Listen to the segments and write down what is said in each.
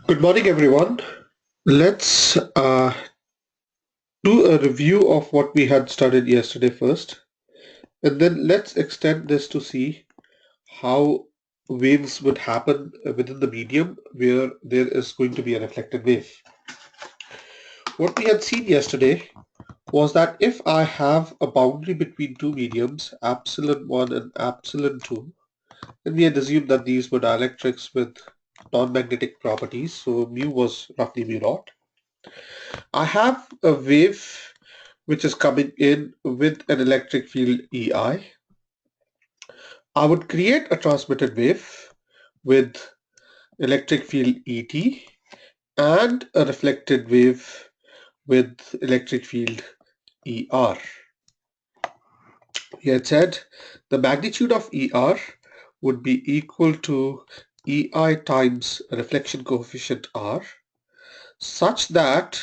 Good morning, everyone. Let's do a review of what we had studied yesterday first, and then let's extend this to see how waves would happen within the medium where there is going to be a reflected wave. What we had seen yesterday was that if I have a boundary between two mediums, epsilon 1 and epsilon 2, then we had assumed that these were dielectrics with non-magnetic properties, so mu was roughly mu naught. I have a wave which is coming in with an electric field EI. I would create a transmitted wave with electric field ET and a reflected wave with electric field ER. We had said the magnitude of ER would be equal to EI times reflection coefficient R, such that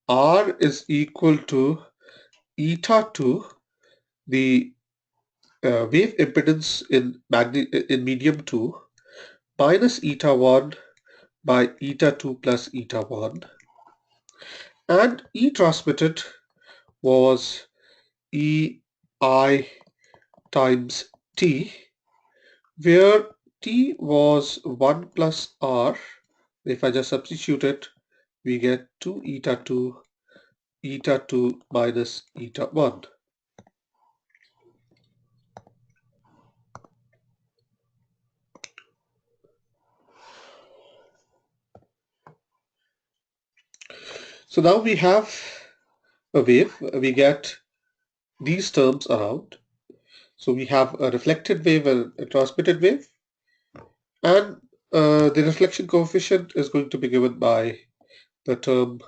R is equal to eta 2, the wave impedance in medium 2, minus eta 1 by eta 2 plus eta 1, and E transmitted was EI times T, where T was 1 plus R. If I just substitute it, we get 2 eta 2 minus eta 1. So now we have a wave. We get these terms around. So we have a reflected wave and a transmitted wave, and the reflection coefficient is going to be given by the term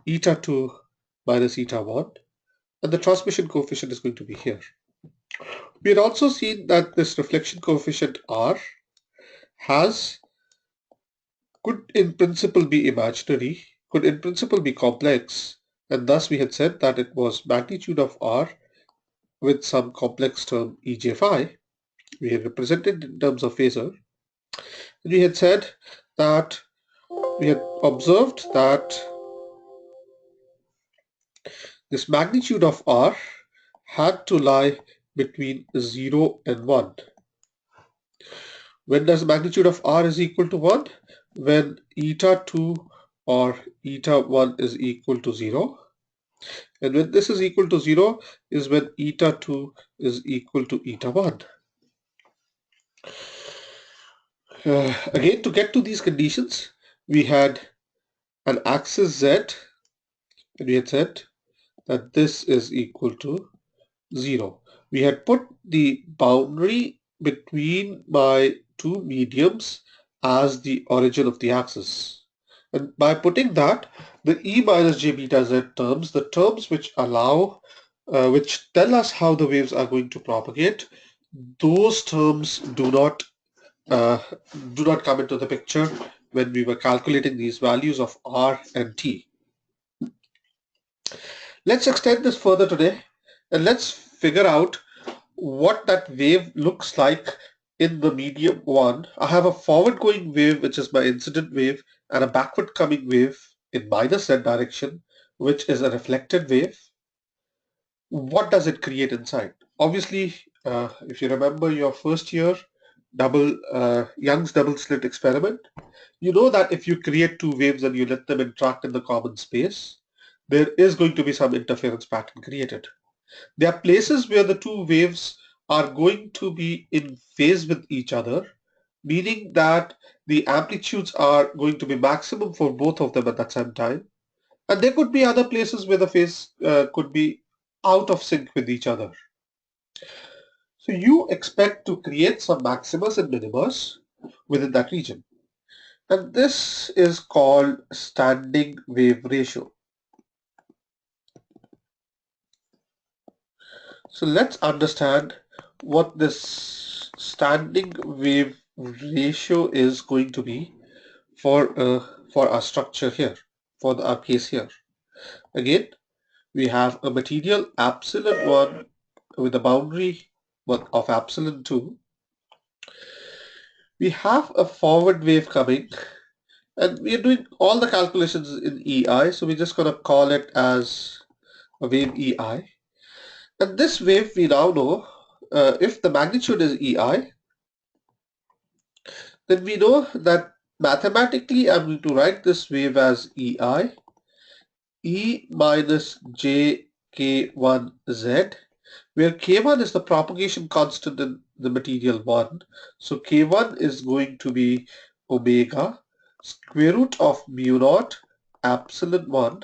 eta 2 minus eta 1, and the transmission coefficient is going to be here. We had also seen that this reflection coefficient R could in principle be imaginary, could in principle be complex, and thus we had said that it was magnitude of R with some complex term ej phi. We had represented in terms of phasor. And we had said that we had observed that this magnitude of R had to lie between 0 and 1. When does the magnitude of R is equal to 1? When eta 2 or eta 1 is equal to 0. And when this is equal to 0 is when eta 2 is equal to eta 1. Again, to get to these conditions, we had an axis Z, and we had said that this is equal to 0. We had put the boundary between my two mediums as the origin of the axis. And by putting that, the E minus j beta z terms, the terms which which tell us how the waves are going to propagate, those terms uh, do not come into the picture when we were calculating these values of R and T. Let's extend this further today, and let's figure out what that wave looks like in the medium 1. I have a forward going wave, which is my incident wave, and a backward coming wave in minus z direction, which is a reflected wave. What does it create inside? Obviously, if you remember your first year Young's double slit experiment, you know that if you create two waves and you let them interact in the common space, there is going to be some interference pattern created. There are places where the two waves are going to be in phase with each other, meaning that the amplitudes are going to be maximum for both of them at that same time. And there could be other places where the phase could be out of sync with each other. So you expect to create some maximas and minimas within that region. And this is called standing wave ratio. So let's understand what this standing wave ratio is going to be for our structure here, for our case here. Again, we have a material epsilon 1 with a boundary of epsilon 2. We have a forward wave coming And we are doing all the calculations in EI, so we're just going to call it as a wave EI. And this wave we now know, if the magnitude is EI, then we know that mathematically I'm going to write this wave as EI, E minus j k1z, where k1 is the propagation constant in the material 1. So k1 is going to be omega square root of mu naught epsilon 1.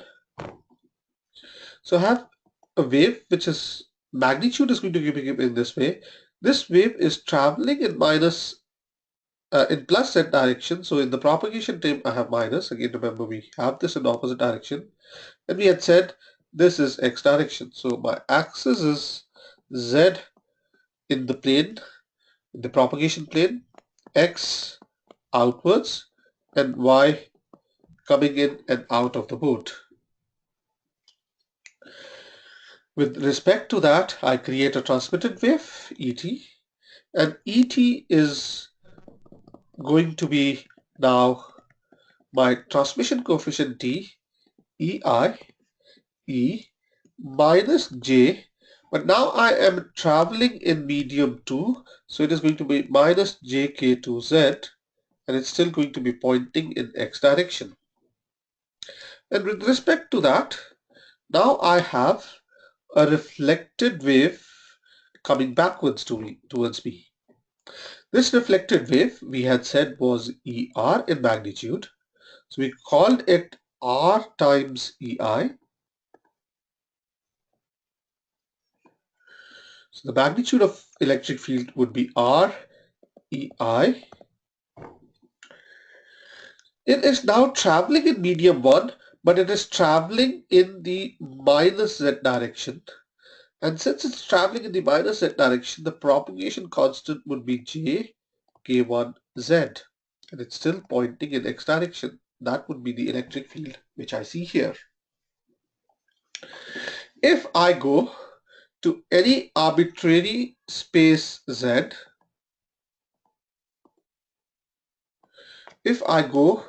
So I have a wave which is magnitude is going to be given in this way. This wave is traveling in in plus z direction. So in the propagation term I have minus. Again, remember we have this in opposite direction. And we had said this is x direction. So my axis is z in the plane, in the propagation plane, x outwards, and y coming in and out of the boat. With respect to that, I create a transmitted wave, ET, and ET is going to be now my transmission coefficient T, EI, E minus J, but now I am traveling in medium 2, so it is going to be minus JK2Z, and it's still going to be pointing in X direction. And with respect to that, now I have a reflected wave coming backwards towards me. This reflected wave we had said was ER in magnitude, so we called it R times EI. So the magnitude of electric field would be R EI. It is now traveling in medium 1, but it is traveling in the minus z direction. And since it's traveling in the minus z direction, the propagation constant would be j k1z. And it's still pointing in x direction. That would be the electric field which I see here. If I go to any arbitrary space z, if I go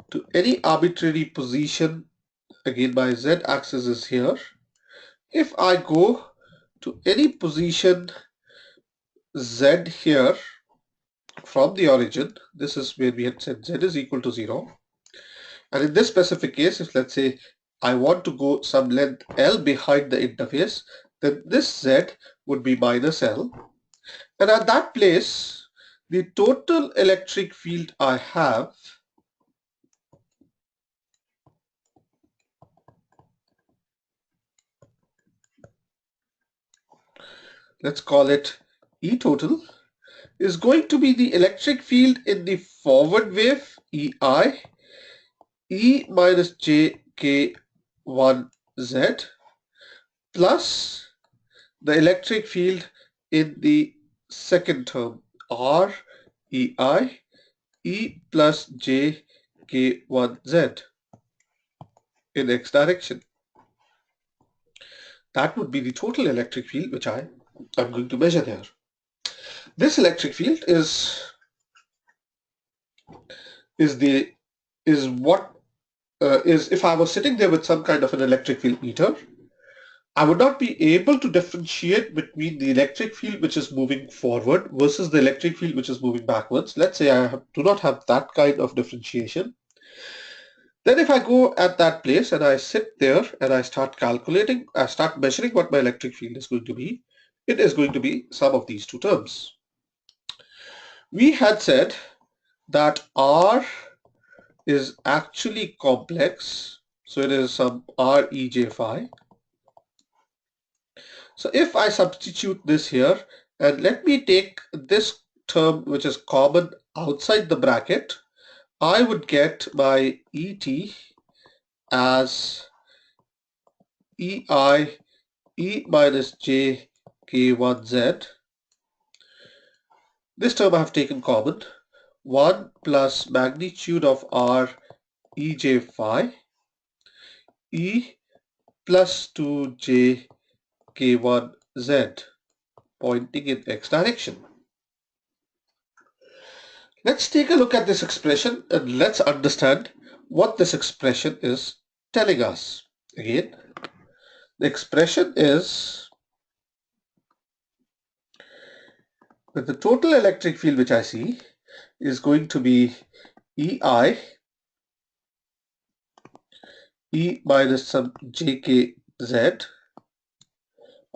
to any arbitrary position, again my z-axis is here. If I go to any position z here from the origin, this is where we had said z is equal to 0. And in this specific case, if let's say I want to go some length L behind the interface, then this z would be minus L. And at that place, the total electric field I have, let's call it E total, is going to be the electric field in the forward wave EI, E minus j k1z, plus the electric field in the second term R EI, E plus j k1z in x direction. That would be the total electric field which I am going to measure there. This electric field what is if I was sitting there with some kind of an electric field meter, I would not be able to differentiate between the electric field which is moving forward versus the electric field which is moving backwards. Let's say do not have that kind of differentiation. Then if I go at that place and I sit there and I start calculating, I start measuring what my electric field is going to be, it is going to be some of these two terms. We had said that R is actually complex, so it is some REJ phi. So if I substitute this here, and let me take this term which is common outside the bracket, I would get my ET as EI E minus j k1z. This term I have taken common. 1 plus magnitude of R EJ phi E plus 2j k1z pointing in x direction. Let's take a look at this expression and let's understand what this expression is telling us. Again, the expression is that the total electric field which I see is going to be EI E minus some jkz.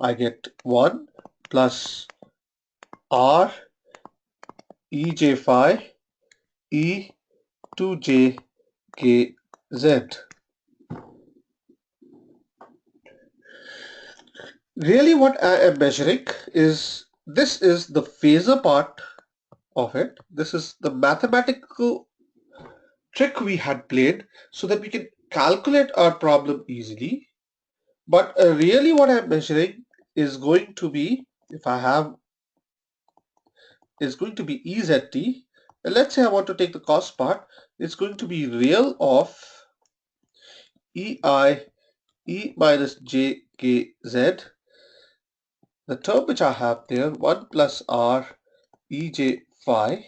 I get 1 plus R ej phi E 2j kz. Really what I am measuring is, this is the phasor part of it. This is the mathematical trick we had played so that we can calculate our problem easily. But really what I'm measuring is going to be, if I have, is going to be EZT. And let's say I want to take the cost part, it's going to be real of EI E minus jkz. The term which I have there, 1 plus R ej phi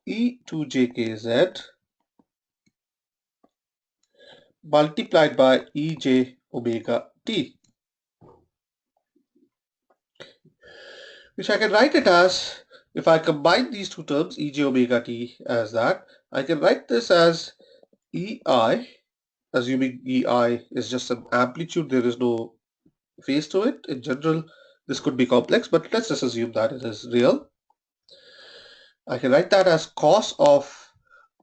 E2jkz multiplied by ej omega t, which I can write it as, if I combine these two terms, ej omega t as that, I can write this as EI, assuming EI is just an amplitude, there is no phase to it. In general, this could be complex, but let's just assume that it is real. I can write that as cos of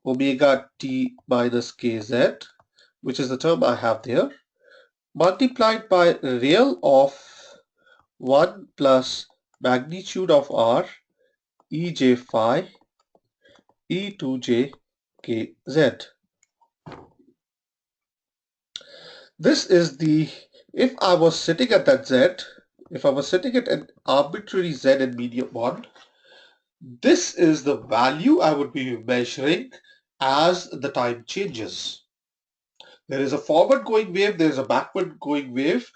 omega t minus kz, which is the term I have there, multiplied by real of 1 plus magnitude of R ej phi E2j kz. This is the, if I was sitting at that z, if I was sitting at an arbitrary z in medium 1, this is the value I would be measuring as the time changes. There is a forward going wave, there is a backward going wave.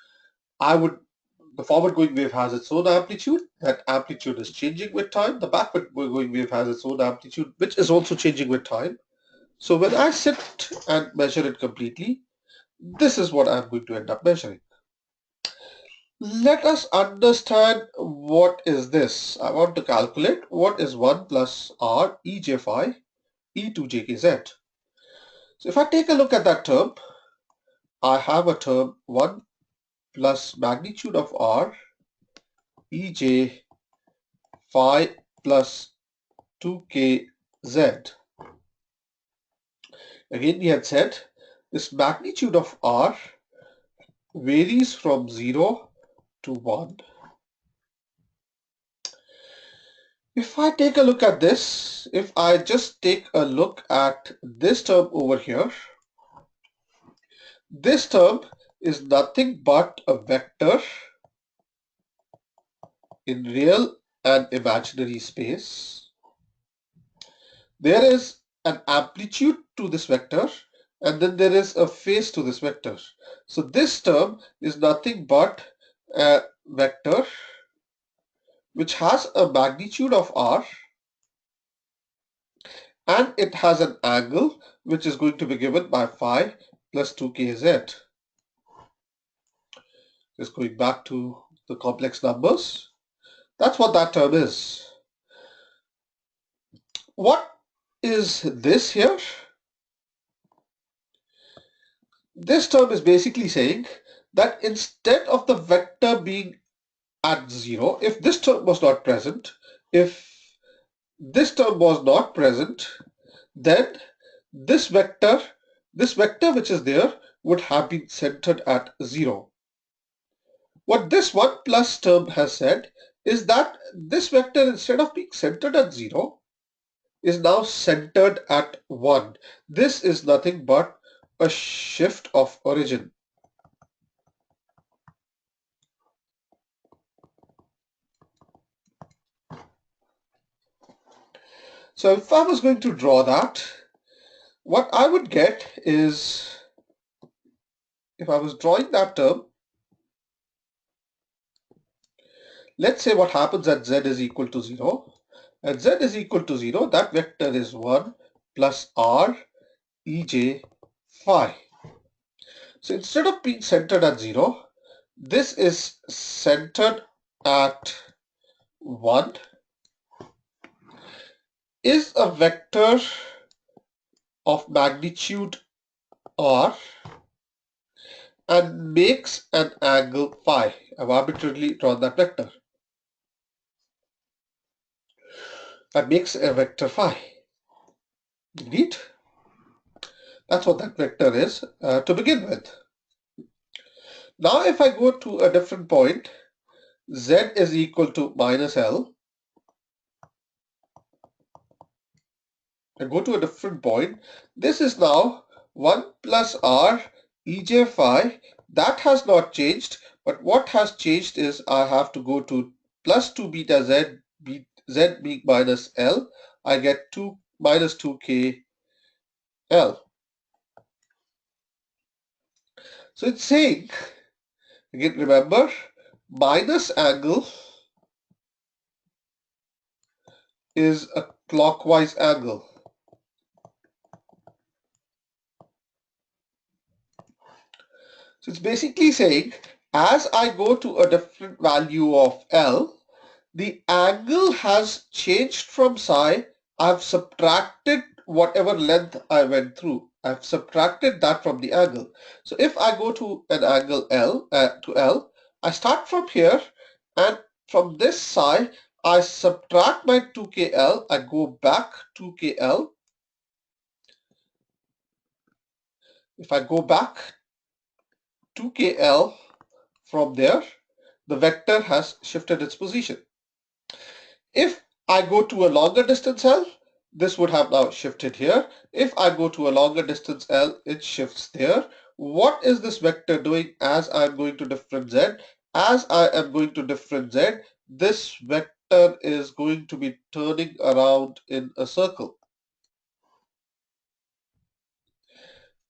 The forward going wave has its own amplitude. That amplitude is changing with time. The backward going wave has its own amplitude, which is also changing with time. So when I sit and measure it completely, this is what I'm going to end up measuring. Let us understand what is this. I want to calculate what is 1 plus R ej phi E2jkz. So if I take a look at that term, I have a term 1 plus magnitude of R ej phi plus 2kz. Again, we had said this magnitude of R varies from 0 to 1. If I take a look at this, if I just take a look at this term over here, this term is nothing but a vector in real and imaginary space. There is an amplitude to this vector and then there is a phase to this vector. So this term is nothing but a vector which has a magnitude of R and it has an angle which is going to be given by phi plus 2kz. Just going back to the complex numbers. That's what that term is. What is this here? This term is basically saying that instead of the vector being at 0, if this term was not present, if this term was not present, then this vector which is there would have been centered at 0. What this 1 plus term has said is that this vector, instead of being centered at 0, is now centered at 1. This is nothing but a shift of origin. So if I was going to draw that, what I would get is, if I was drawing that term, let's say what happens at z is equal to 0. and z is equal to 0, that vector is 1 plus r ej phi. So instead of being centered at 0, this is centered at 1, is a vector of magnitude r, and makes an angle phi. I've arbitrarily drawn that vector. That makes a vector phi. Indeed, that's what that vector is to begin with. Now if I go to a different point, z is equal to minus L, and go to a different point, this is now 1 plus r ej phi. That has not changed, but what has changed is I have to go to plus 2 beta z, z being minus L, I get 2 minus 2k L. So it's saying, again remember, minus angle is a clockwise angle. So it's basically saying, as I go to a different value of L, the angle has changed from psi. I've subtracted whatever length I went through. I've subtracted that from the angle. So if I go to an angle L, I start from here, and from this psi, I subtract my 2kl, I go back 2kl. If I go back 2kl from there, the vector has shifted its position. If I go to a longer distance L, this would have now shifted here. If I go to a longer distance L, it shifts there. What is this vector doing as I'm going to different Z? As I am going to different Z, this vector is going to be turning around in a circle.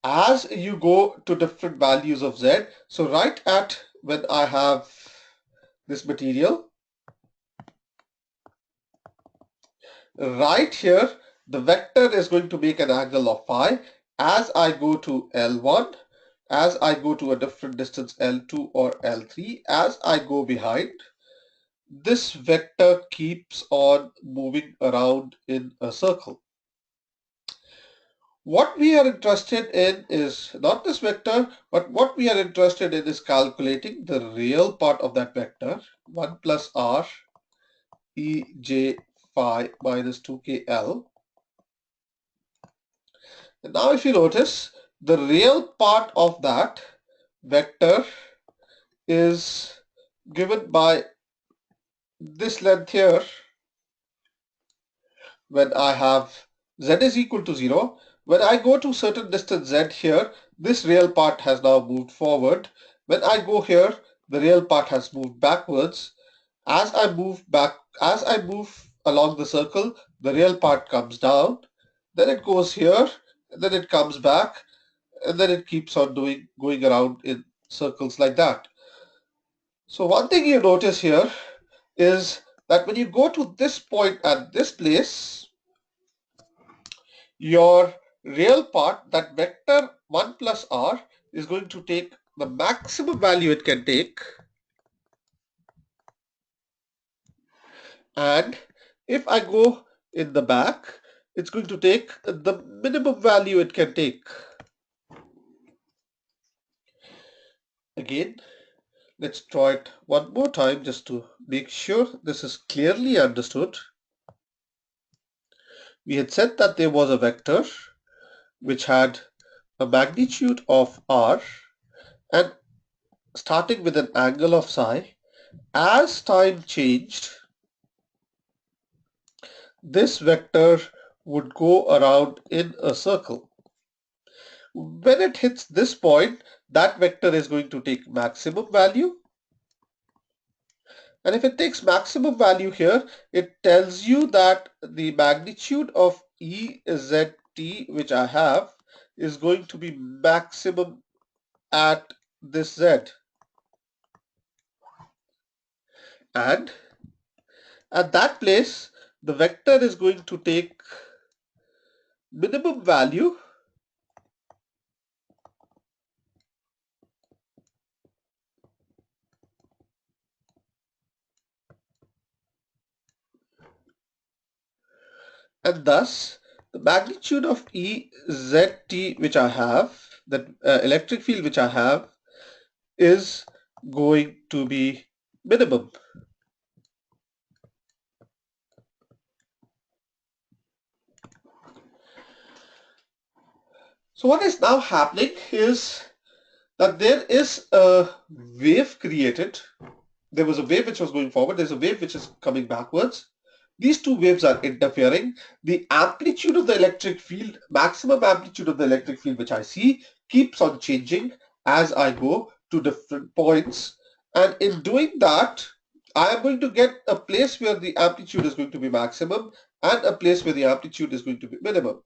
As you go to different values of Z, so right at when I have this material, right here, the vector is going to make an angle of phi. As I go to L1, as I go to a different distance L2 or L3, as I go behind, this vector keeps on moving around in a circle. What we are interested in is not this vector, but what we are interested in is calculating the real part of that vector, 1 plus r e j phi minus 2kl. And now if you notice, the real part of that vector is given by this length here. When I have z is equal to 0, when I go to certain distance z here, this real part has now moved forward. When I go here, the real part has moved backwards. As I move along the circle, the real part comes down, then it goes here, and then it comes back, and then it keeps on going around in circles like that. So one thing you notice here is that when you go to this point at this place, your real part, that vector 1 plus r, is going to take the maximum value it can take, and if I go in the back, it's going to take the minimum value it can take. Again, let's draw it one more time just to make sure this is clearly understood. We had said that there was a vector which had a magnitude of r and starting with an angle of psi. As time changed, this vector would go around in a circle. When it hits this point, that vector is going to take maximum value. And if it takes maximum value here, it tells you that the magnitude of EZT, which I have, is going to be maximum at this Z. And at that place, the vector is going to take minimum value and thus the magnitude of EZT which I have, that electric field which I have, is going to be minimum. So what is now happening is that there is a wave created. There was a wave which was going forward. There's a wave which is coming backwards. These two waves are interfering. The amplitude of the electric field, maximum amplitude of the electric field which I see, keeps on changing as I go to different points. And in doing that, I am going to get a place where the amplitude is going to be maximum and a place where the amplitude is going to be minimum.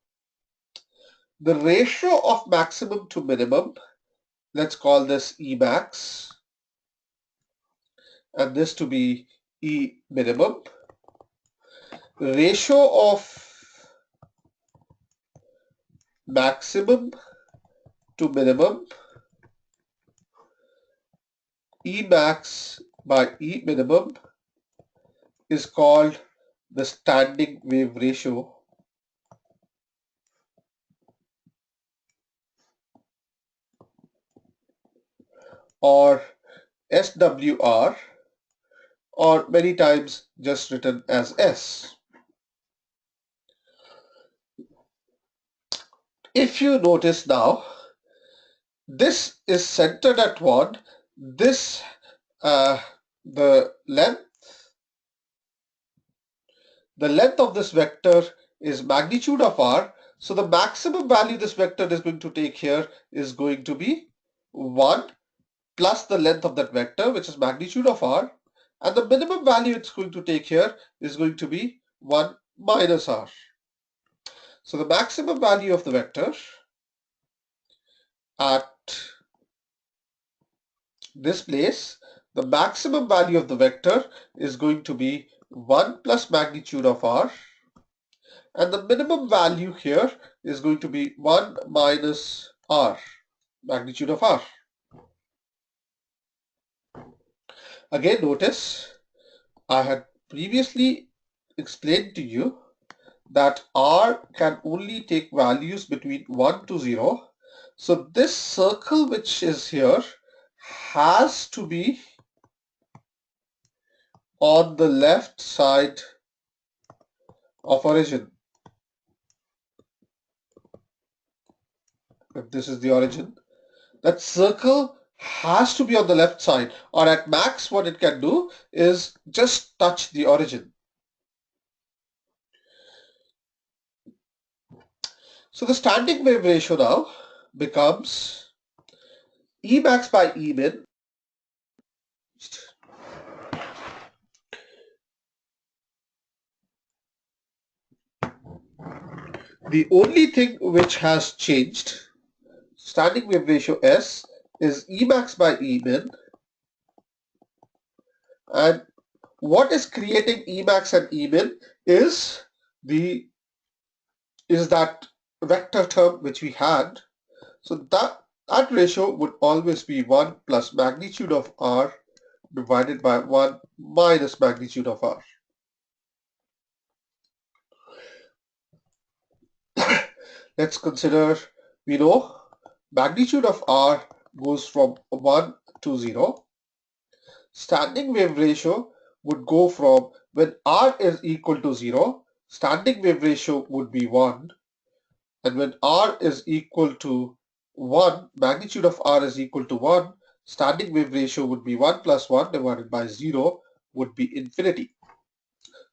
The ratio of maximum to minimum, let's call this E max, and this to be E minimum. The ratio of maximum to minimum, E max by E minimum, is called the standing wave ratio, or SWR, or many times just written as S. If you notice now, this is centered at 1. This, the length of this vector is magnitude of r. So the maximum value this vector is going to take here is going to be 1 plus the length of that vector, which is magnitude of r. And the minimum value it's going to take here is going to be 1 minus r. So the maximum value of the vector at this place, the maximum value of the vector is going to be 1 plus magnitude of r, and the minimum value here is going to be 1 minus r, magnitude of r. Again, notice I had previously explained to you that r can only take values between 1 to 0. So this circle which is here has to be on the left side of origin. If this is the origin, that circle has to be on the left side, or at max what it can do is just touch the origin. So the standing wave ratio now becomes E max by E min. The only thing which has changed, standing wave ratio S, is E max by E min, and what is creating E max and E min is that vector term which we had. So that ratio would always be 1 plus magnitude of r divided by 1 minus magnitude of r. Let's consider, we know magnitude of r goes from 1 to 0. Standing wave ratio would go from, when r is equal to 0, standing wave ratio would be 1, and when r is equal to 1, magnitude of r is equal to 1, standing wave ratio would be 1 plus 1 divided by 0 would be infinity.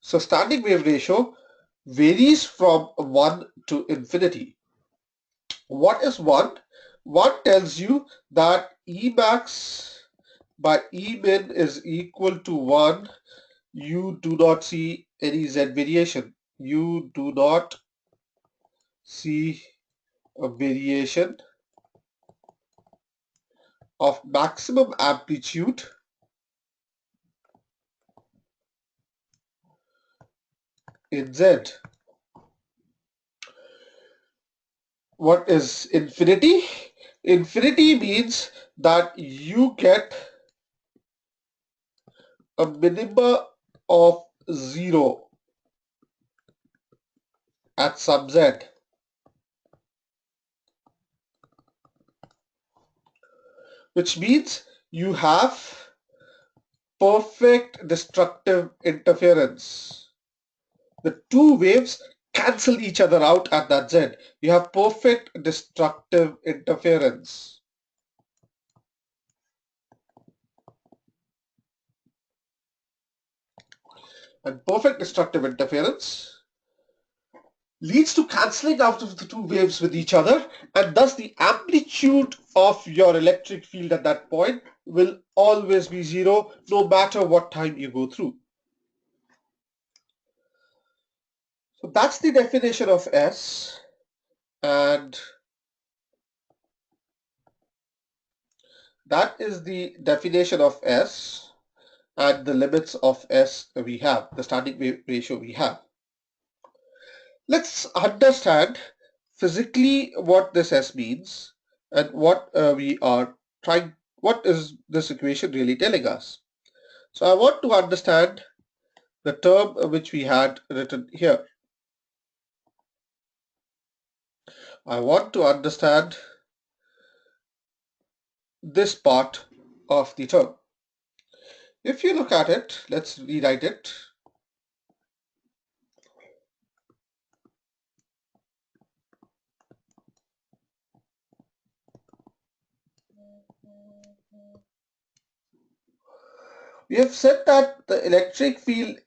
So standing wave ratio varies from 1 to infinity. What is 1? 1 tells you that E max by E min is equal to 1. You do not see any Z variation. You do not see a variation of maximum amplitude in Z. What is infinity? Infinity means that you get a minima of 0 at some Z, which means you have perfect destructive interference. The two waves cancel each other out at that Z. You have perfect destructive interference. And perfect destructive interference leads to cancelling out of the two waves with each other, and thus the amplitude of your electric field at that point will always be zero, no matter what time you go through. So that's the definition of S, and that is the definition of S and the limits of S we have, the standing wave ratio we have. Let's understand physically what this S means and what what is this equation really telling us. So I want to understand the term which we had written here. I want to understand this part of the term. If you look at it, let's rewrite it. We have said that the electric field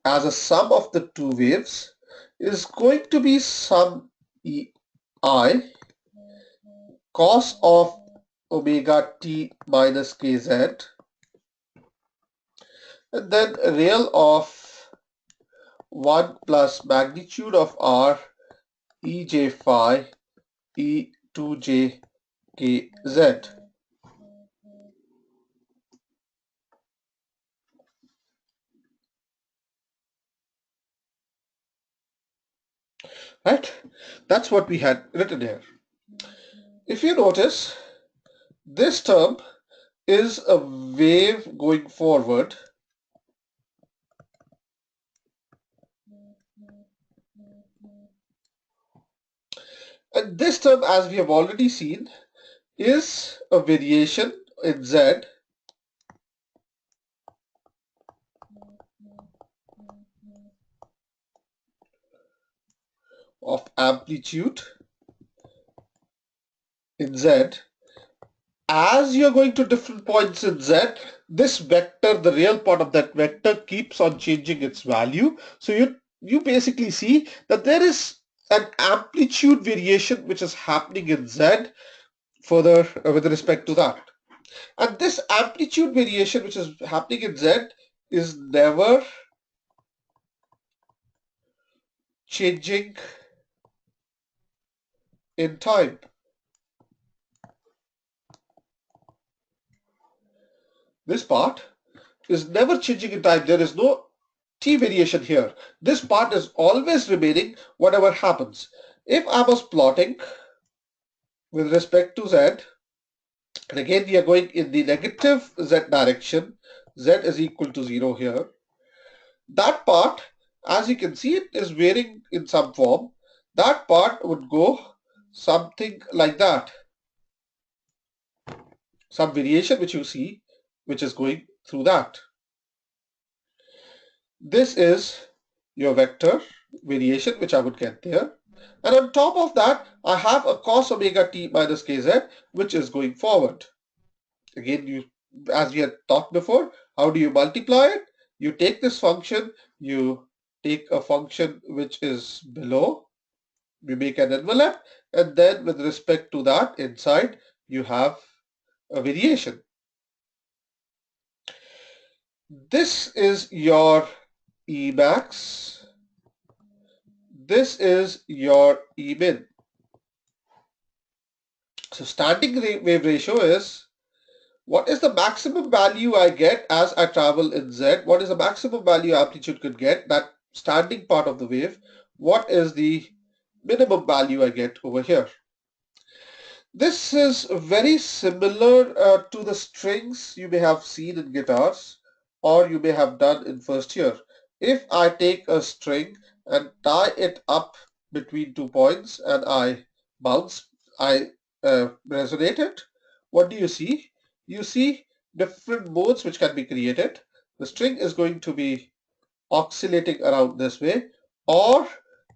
as a sum of the two waves is going to be sum EI cos of omega t minus kz, and then real of 1 plus magnitude of r ej phi e 2j kz. Right? That's what we had written here. If you notice, this term is a wave going forward, and this term, as we have already seen, is a variation in Z of amplitude in Z. As you're going to different points in Z, this vector, the real part of that vector, keeps on changing its value. So you basically see that there is an amplitude variation which is happening in Z further with respect to that. And this amplitude variation which is happening in Z is never changing in time. This part is never changing in time. There is no t variation here. This part is always remaining whatever happens. If I was plotting with respect to Z, and again we are going in the negative Z direction, Z is equal to 0 here. That part, as you can see, it is varying in some form. That part would go something like that. Some variation which you see, which is going through that. This is your vector variation which I would get there. And on top of that, I have a cos omega t minus kz, which is going forward. Again, as we had talked before, how do you multiply it? You take this function, you take a function which is below, you make an envelope, and then with respect to that inside, you have a variation. This is your Emax. This is your Emin. So standing wave ratio is what is the maximum value I get as I travel in Z? What is the maximum value amplitude could get? That standing part of the wave, what is the minimum value I get over here? This is very similar to the strings you may have seen in guitars or you may have done in first year. If I take a string and tie it up between 2 points and I bounce, I resonate it, what do you see? You see different modes which can be created. The string is going to be oscillating around this way, or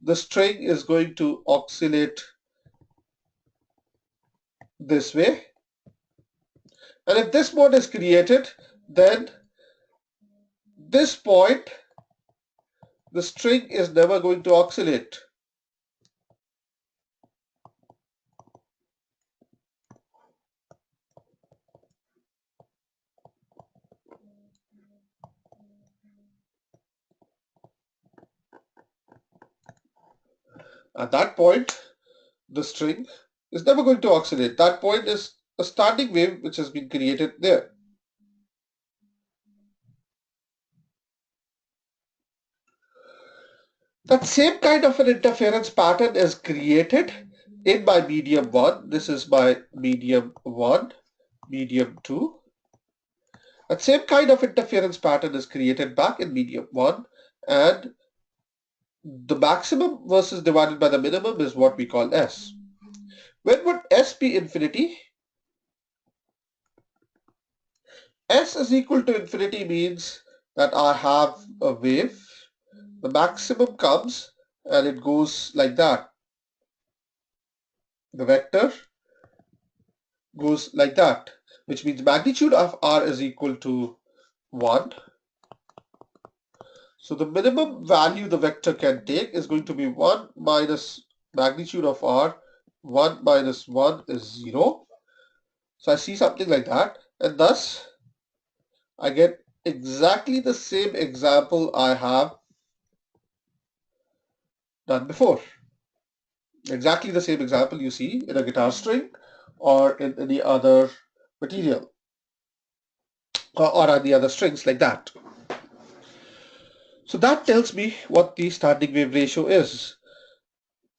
the string is going to oscillate this way. And if this mode is created, then this point, the string is never going to oscillate. At that point, the string is never going to oscillate. That point is a standing wave which has been created there. That same kind of an interference pattern is created in my medium 1. This is my medium 1, medium 2. That same kind of interference pattern is created back in medium 1, and the maximum versus divided by the minimum is what we call S. When would S be infinity? S is equal to infinity means that I have a wave. The maximum comes and it goes like that. The vector goes like that, which means magnitude of R is equal to 1. So the minimum value the vector can take is going to be 1 minus magnitude of R. 1 minus 1 is 0. So I see something like that, and thus I get exactly the same example I have done before. Exactly the same example you see in a guitar string or in any other material or any other strings like that. So that tells me what the standing wave ratio is.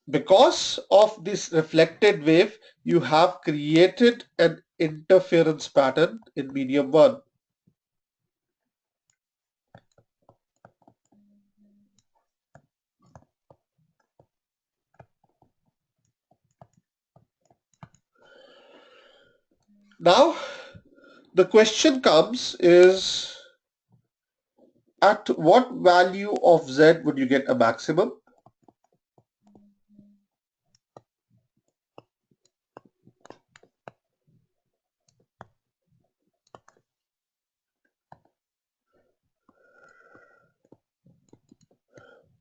Because of this reflected wave, you have created an interference pattern in medium 1. Now, the question comes is, at what value of Z would you get a maximum?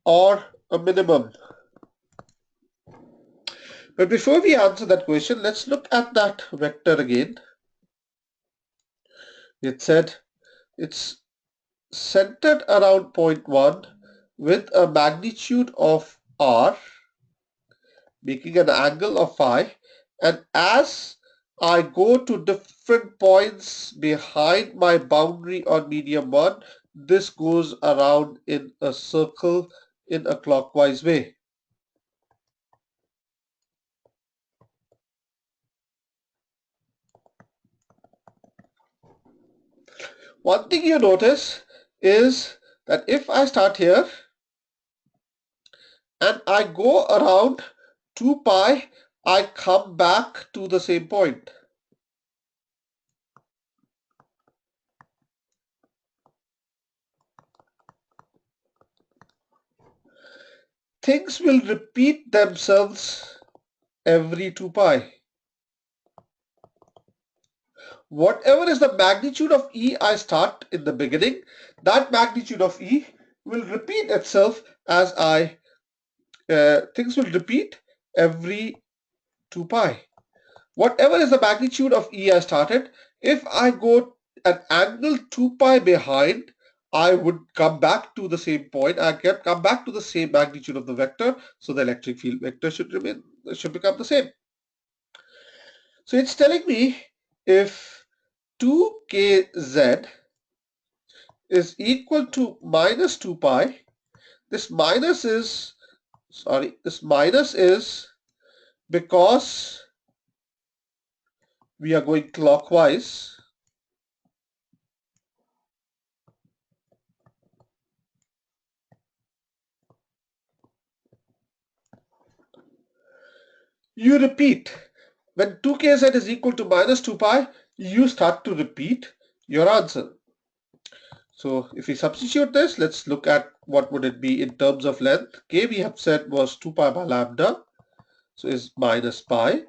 Or a minimum? But before we answer that question, let's look at that vector again. It said it's centered around point 1 with a magnitude of R, making an angle of phi, and as I go to different points behind my boundary on medium 1, this goes around in a circle in a clockwise way. One thing you notice is that if I start here and I go around 2 pi, I come back to the same point. Things will repeat themselves every 2 pi. Whatever is the magnitude of E I start in the beginning, that magnitude of E will repeat itself as things will repeat every 2 pi. Whatever is the magnitude of E I started, if I go an angle 2 pi behind, I would come back to the same point. I can come back to the same magnitude of the vector, so the electric field vector should become the same. So it's telling me if 2kz is equal to minus 2 pi, This minus is, this minus is because we are going clockwise. You repeat. When 2kz is equal to minus 2 pi, you start to repeat your answer. So if we substitute this, let's look at what would it be in terms of length. K we have said was 2 pi by lambda, so is minus pi.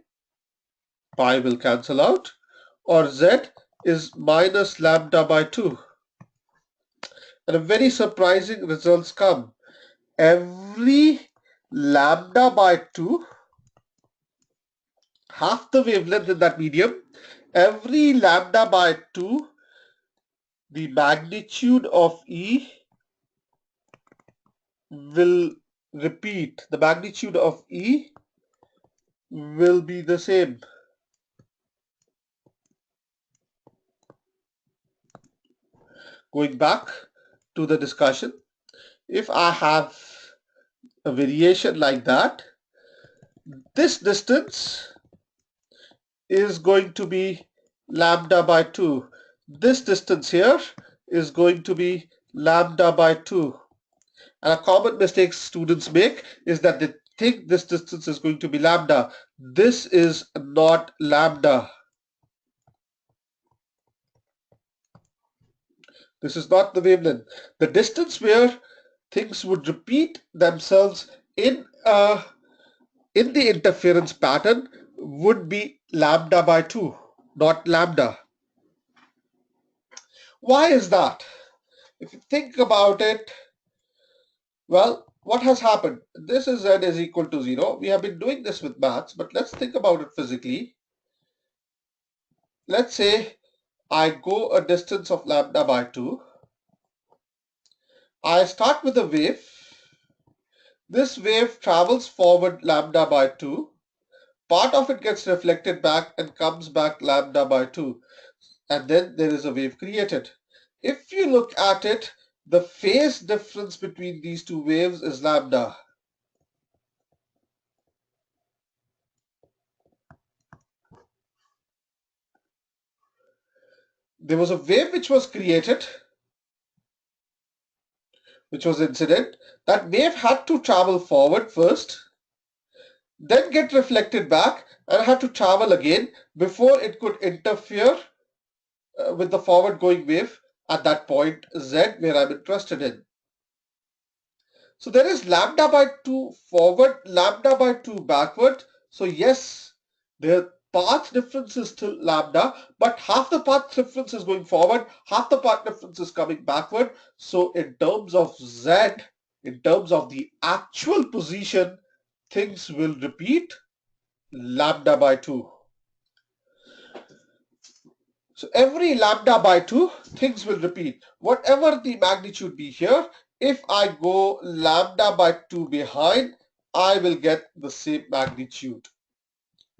Pi will cancel out. Or Z is minus lambda by 2. And a very surprising results come. Every lambda by 2, half the wavelength in that medium, every lambda by 2, the magnitude of E will repeat. The magnitude of E will be the same. Going back to the discussion, if I have a variation like that, this distance is going to be lambda by 2. This distance here is going to be lambda by 2. And a common mistake students make is that they think this distance is going to be lambda. This is not lambda. This is not the wavelength. The distance where things would repeat themselves in the interference pattern would be lambda by 2, not lambda. Why is that? If you think about it, well, what has happened? This is Z is equal to 0. We have been doing this with maths, but let's think about it physically. Let's say I go a distance of lambda by 2. I start with a wave. This wave travels forward lambda by 2. Part of it gets reflected back and comes back lambda by 2. And then there is a wave created. If you look at it, the phase difference between these two waves is lambda. There was a wave which was created, which was incident. That wave had to travel forward first, then get reflected back and had to travel again before it could interfere with the forward going wave at that point Z where I'm interested in. So there is lambda by 2 forward, lambda by 2 backward. So yes, the path difference is still lambda, but half the path difference is going forward, half the path difference is coming backward. So in terms of Z, in terms of the actual position, things will repeat lambda by 2. So every lambda by 2, things will repeat. Whatever the magnitude be here, if I go lambda by 2 behind, I will get the same magnitude,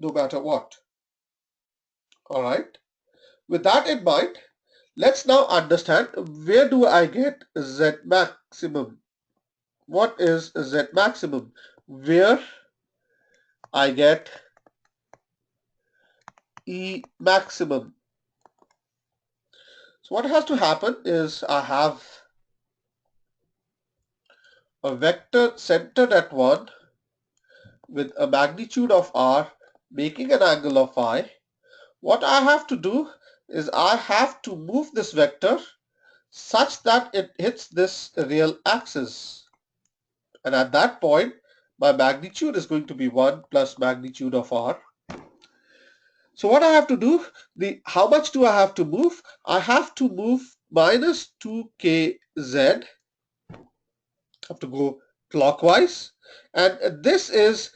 no matter what. All right. With that in mind, let's now understand where do I get Z maximum. What is Z maximum? Where I get E maximum. So what has to happen is I have a vector centered at 1 with a magnitude of r making an angle of phi. What I have to do is I have to move this vector such that it hits this real axis. And at that point, my magnitude is going to be 1 plus magnitude of r. So what I have to do, how much do I have to move? I have to move minus 2kz. I have to go clockwise. And this is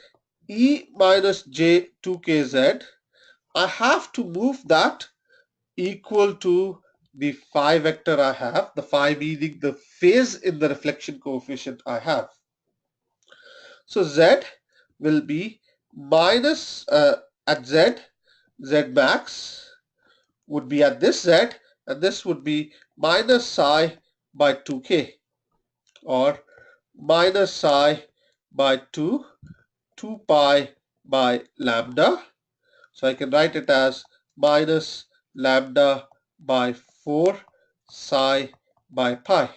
E minus j 2kz. I have to move that equal to the phi vector I have, the phi meaning the phase in the reflection coefficient I have. So Z will be minus at Z, Z max would be at this Z, and this would be minus psi by 2k, or minus psi by 2, 2 pi by lambda. So I can write it as minus lambda by 4 psi by pi.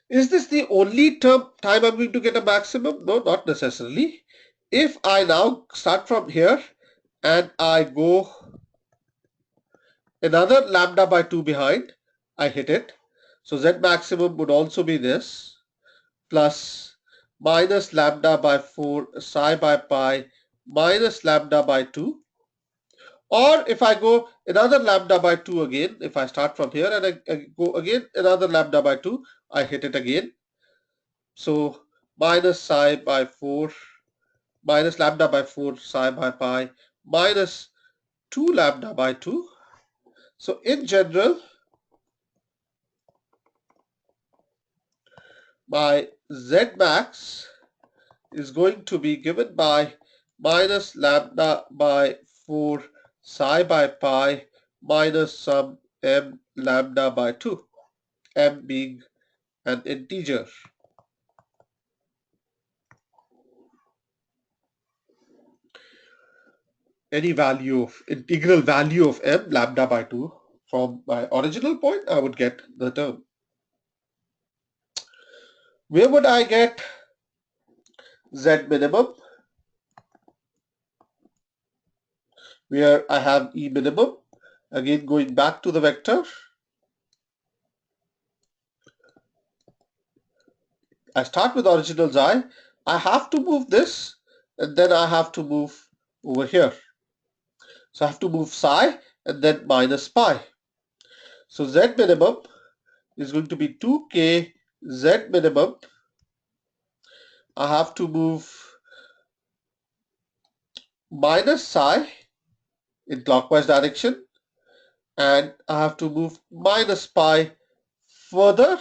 Is this the only time I'm going to get a maximum? No, not necessarily. If I now start from here and I go another lambda by 2 behind, I hit it. So Z maximum would also be this, plus minus lambda by 4 psi by pi minus lambda by 2. Or if I go another lambda by 2 again, if I start from here and I go again another lambda by 2, I hit it again. So minus psi by 4, minus lambda by 4 psi by pi minus 2 lambda by 2. So in general, my Z max is going to be given by minus lambda by 4 psi by pi minus some m lambda by 2, m being an integer. Any value of integral value of m lambda by 2 from my original point, I would get the term. Where would I get Z minimum? Where I have E minimum. Again, going back to the vector, I start with original xi. I have to move this, and then I have to move over here. So I have to move psi and then minus pi. So Z minimum is going to be 2k Z minimum. I have to move minus psi in clockwise direction, and I have to move minus pi further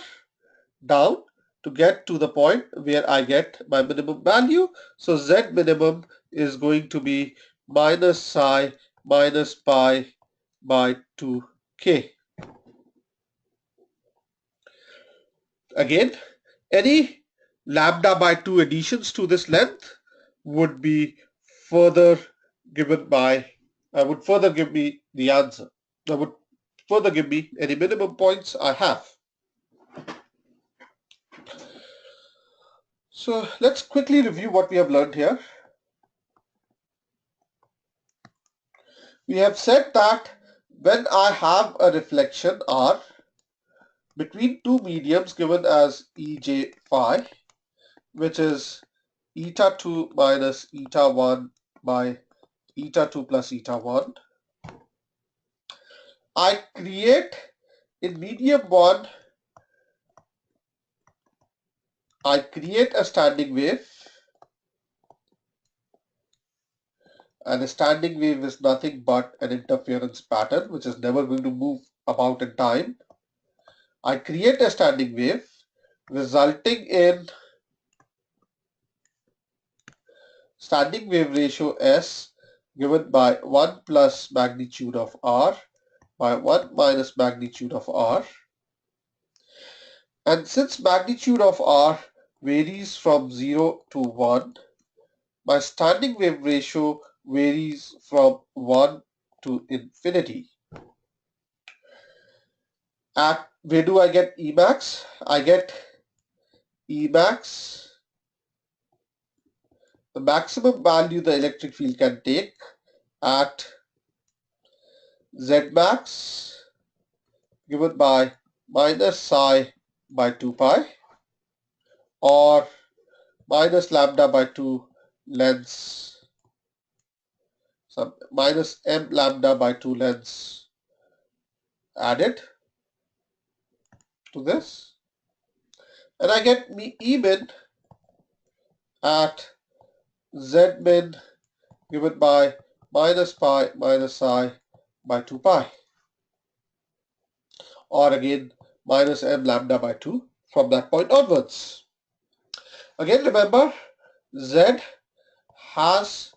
down to get to the point where I get my minimum value. So Z minimum is going to be minus psi minus pi by 2k. Again, any lambda by 2 additions to this length would be further given by, would further give me the answer. That would further give me any minimum points I have. So let's quickly review what we have learned here. We have said that when I have a reflection R between two mediums given as Ej phi, which is eta 2 minus eta 1 by eta 2 plus eta 1, I create in medium 1, I create a standing wave, and a standing wave is nothing but an interference pattern which is never going to move about in time. I create a standing wave resulting in standing wave ratio S given by 1 plus magnitude of R by 1 minus magnitude of R. And since magnitude of R varies from 0 to 1, my standing wave ratio varies from 1 to infinity. At where do I get Emax? I get Emax, the maximum value the electric field can take, at Zmax given by minus psi by 2 pi or minus lambda by 2 lengths, some minus m lambda by 2 lengths added to this, and I get me E min at Z min given by minus pi minus psi by 2 pi, or again minus m lambda by 2 from that point onwards. Again, remember, Z has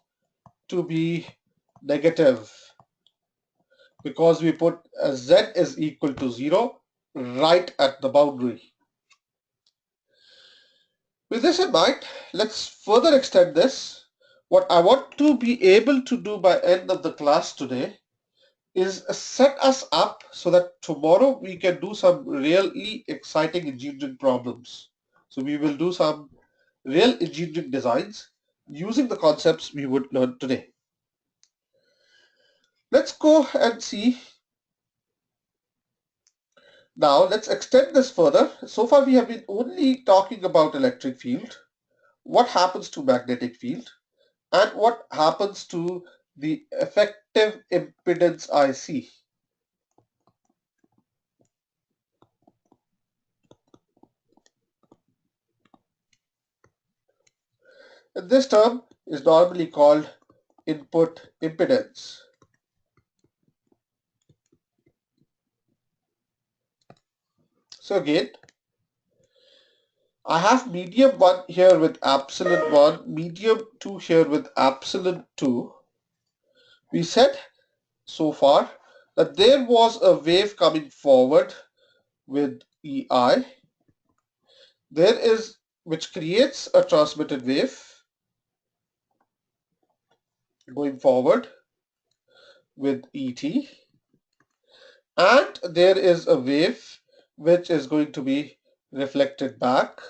to be negative. because we put z is equal to 0 right at the boundary. With this in mind, let's further extend this. What I want to be able to do by end of the class today is set us up so that tomorrow we can do some really exciting engineering problems. So we will do some real engineering designs using the concepts we would learn today. Let's go and see. Now let's extend this further. So far we have been only talking about electric field, what happens to magnetic field, and what happens to the effective impedance IC. And this term is normally called input impedance. So again, I have medium 1 here with epsilon 1, medium 2 here with epsilon 2. We said so far that there was a wave coming forward with EI. There is, which creates a transmitted wave going forward with ET. And there is a wave which is going to be reflected back,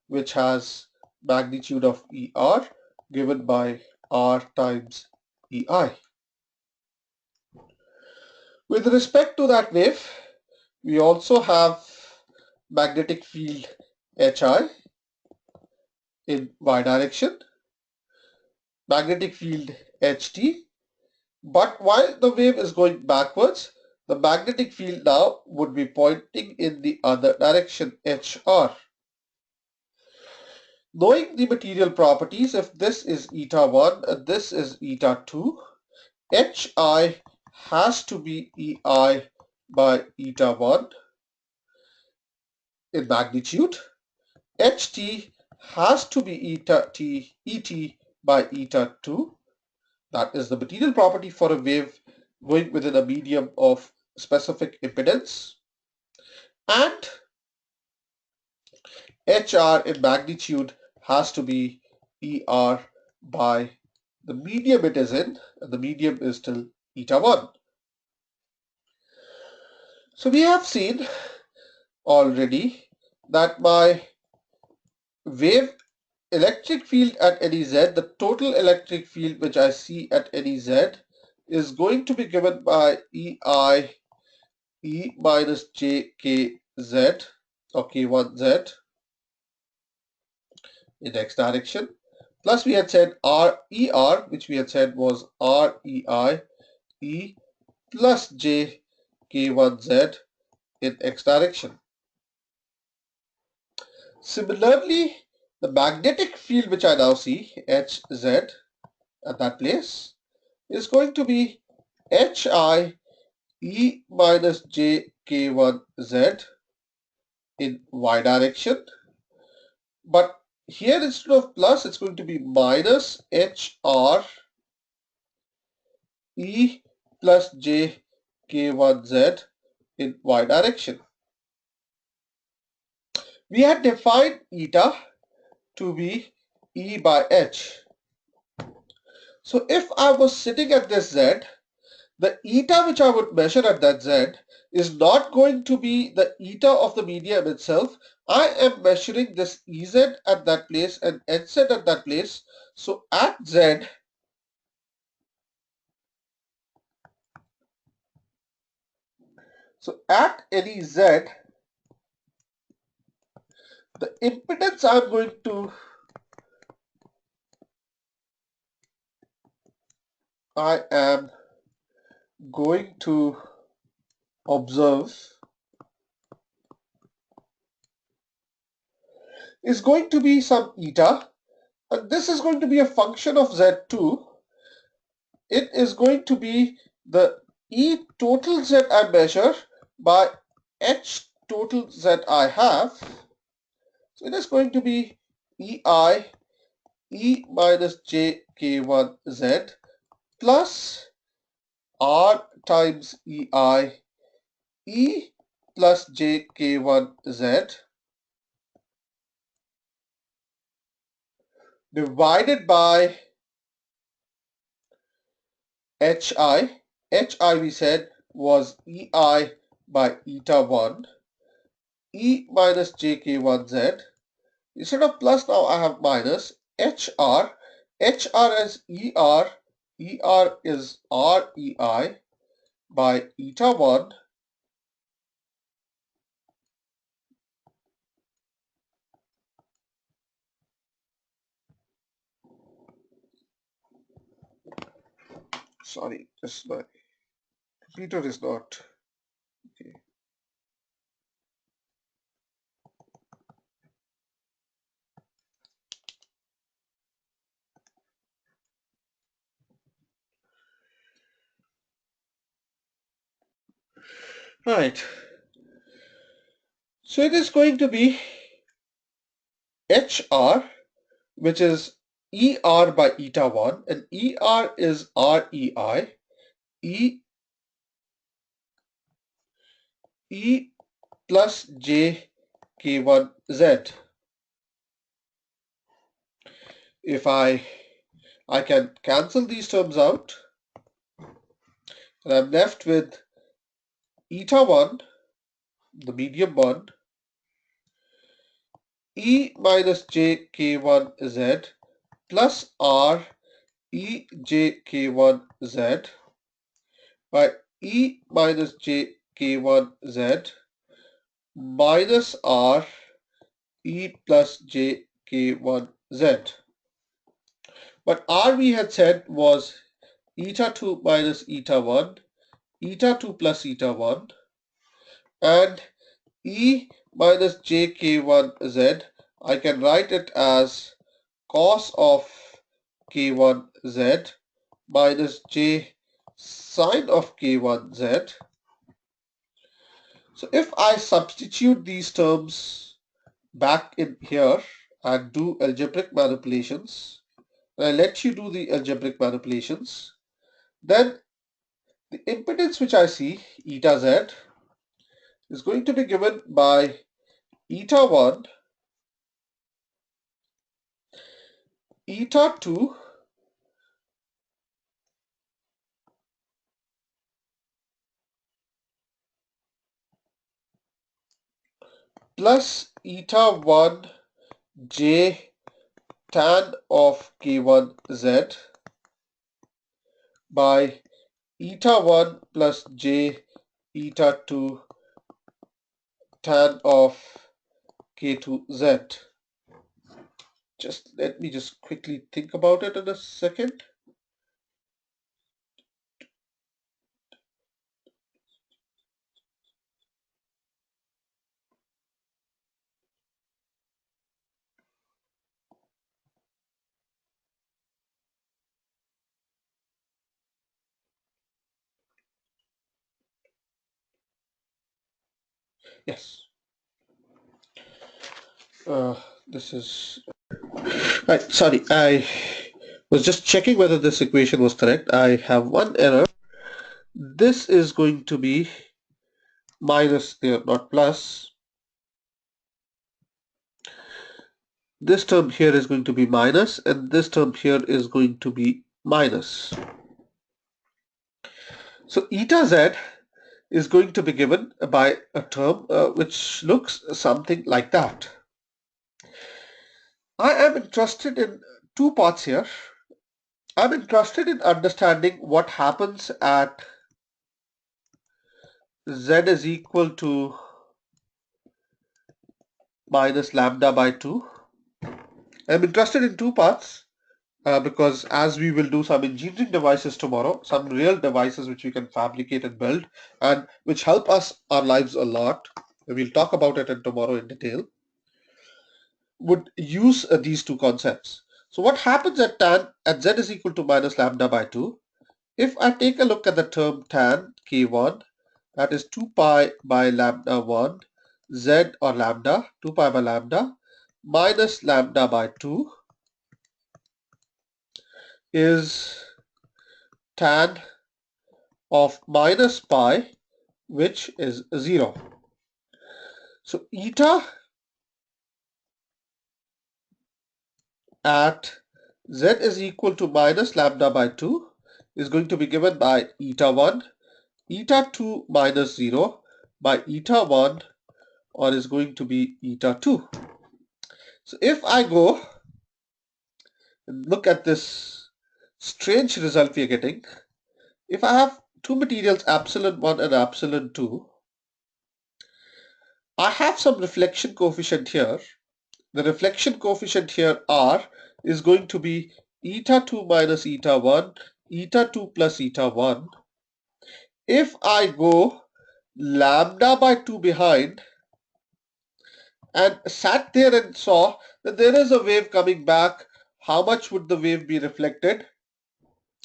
which has magnitude of ER given by R times EI. With respect to that wave, we also have magnetic field HI in Y direction, magnetic field HT, but while the wave is going backwards, the magnetic field now would be pointing in the other direction, HR. Knowing the material properties, if this is eta 1 and this is eta 2, HI has to be EI by eta 1 in magnitude. HT has to be ET by eta 2. That is the material property for a wave going within a medium of specific impedance. And HR in magnitude has to be ER by the medium it is in, and the medium is still eta 1. So we have seen already that my wave electric field at any z, the total electric field which I see at any z, is going to be given by EI E minus jkz or k1z in x direction. Plus we had said RER, which we had said was REI E plus j k1z in x direction. Similarly, the magnetic field which I now see, Hz, at that place, is going to be Hi E minus j k1z in y direction. But here instead of plus, it's going to be minus HR E plus j k1z in y direction. We had defined eta to be E by H. So if I was sitting at this Z, the eta which I would measure at that Z is not going to be the eta of the medium itself. I am measuring this Ez at that place and Hz at that place. So at Z, so at any Z, the impedance I'm I am going to observe is going to be some eta, and this is going to be a function of Z2. It is going to be the E total Z I measure by H total Z I have. So it is going to be EI E minus j k1z plus R times EI E plus j k1z divided by hi. Hi we said was EI by eta 1 E minus j k1z. Instead of plus now I have minus HR. HR is ER. ER is REI by eta 1 sorry, this my computer is not okay. Right. So it is going to be HR, which is ER by eta 1, and ER is REI, E plus j k1z. If I can cancel these terms out, and I'm left with eta 1, the medium one, E minus j k1z plus R E j k1z by E minus j k1z minus R E plus j k1z. But R we had said was eta 2 minus eta 1, eta 2 plus eta 1, and E minus j k1z, I can write it as cos of k1z minus j sine of k1z. So if I substitute these terms back in here and do algebraic manipulations, and I let you do the algebraic manipulations, then the impedance which I see, eta z, is going to be given by eta 1, eta 2, plus eta 1 j tan of k1z by eta 1 plus j eta 2 tan of k2z. Just let me just quickly think about it in a second. Yes. Uh, this is right. Sorry, I was just checking whether this equation was correct. I have one error. This is going to be minus there, not plus. This term here is going to be minus, and this term here is going to be minus. So eta z is going to be given by a term which looks something like that. I am interested in two parts here. I'm interested in understanding what happens at z is equal to minus lambda by 2. I'm interested in two parts because as we will do some engineering devices tomorrow, some real devices which we can fabricate and build and which help us our lives a lot. We'll talk about it in tomorrow in detail. Would use these two concepts. So what happens at z is equal to minus lambda by 2? If I take a look at the term tan k1, that is 2 pi by lambda 1 z or lambda, 2 pi by lambda minus lambda by 2 is tan of minus pi, which is 0. So eta at z is equal to minus lambda by 2 is going to be given by eta 1, eta 2 minus 0 by eta 1, or is going to be eta 2. So if I go and look at this strange result we are getting, if I have two materials epsilon 1 and epsilon 2, I have some reflection coefficient here. The reflection coefficient here R is going to be eta 2 minus eta 1, eta 2 plus eta 1. If I go lambda by 2 behind and sat there and saw that there is a wave coming back, how much would the wave be reflected?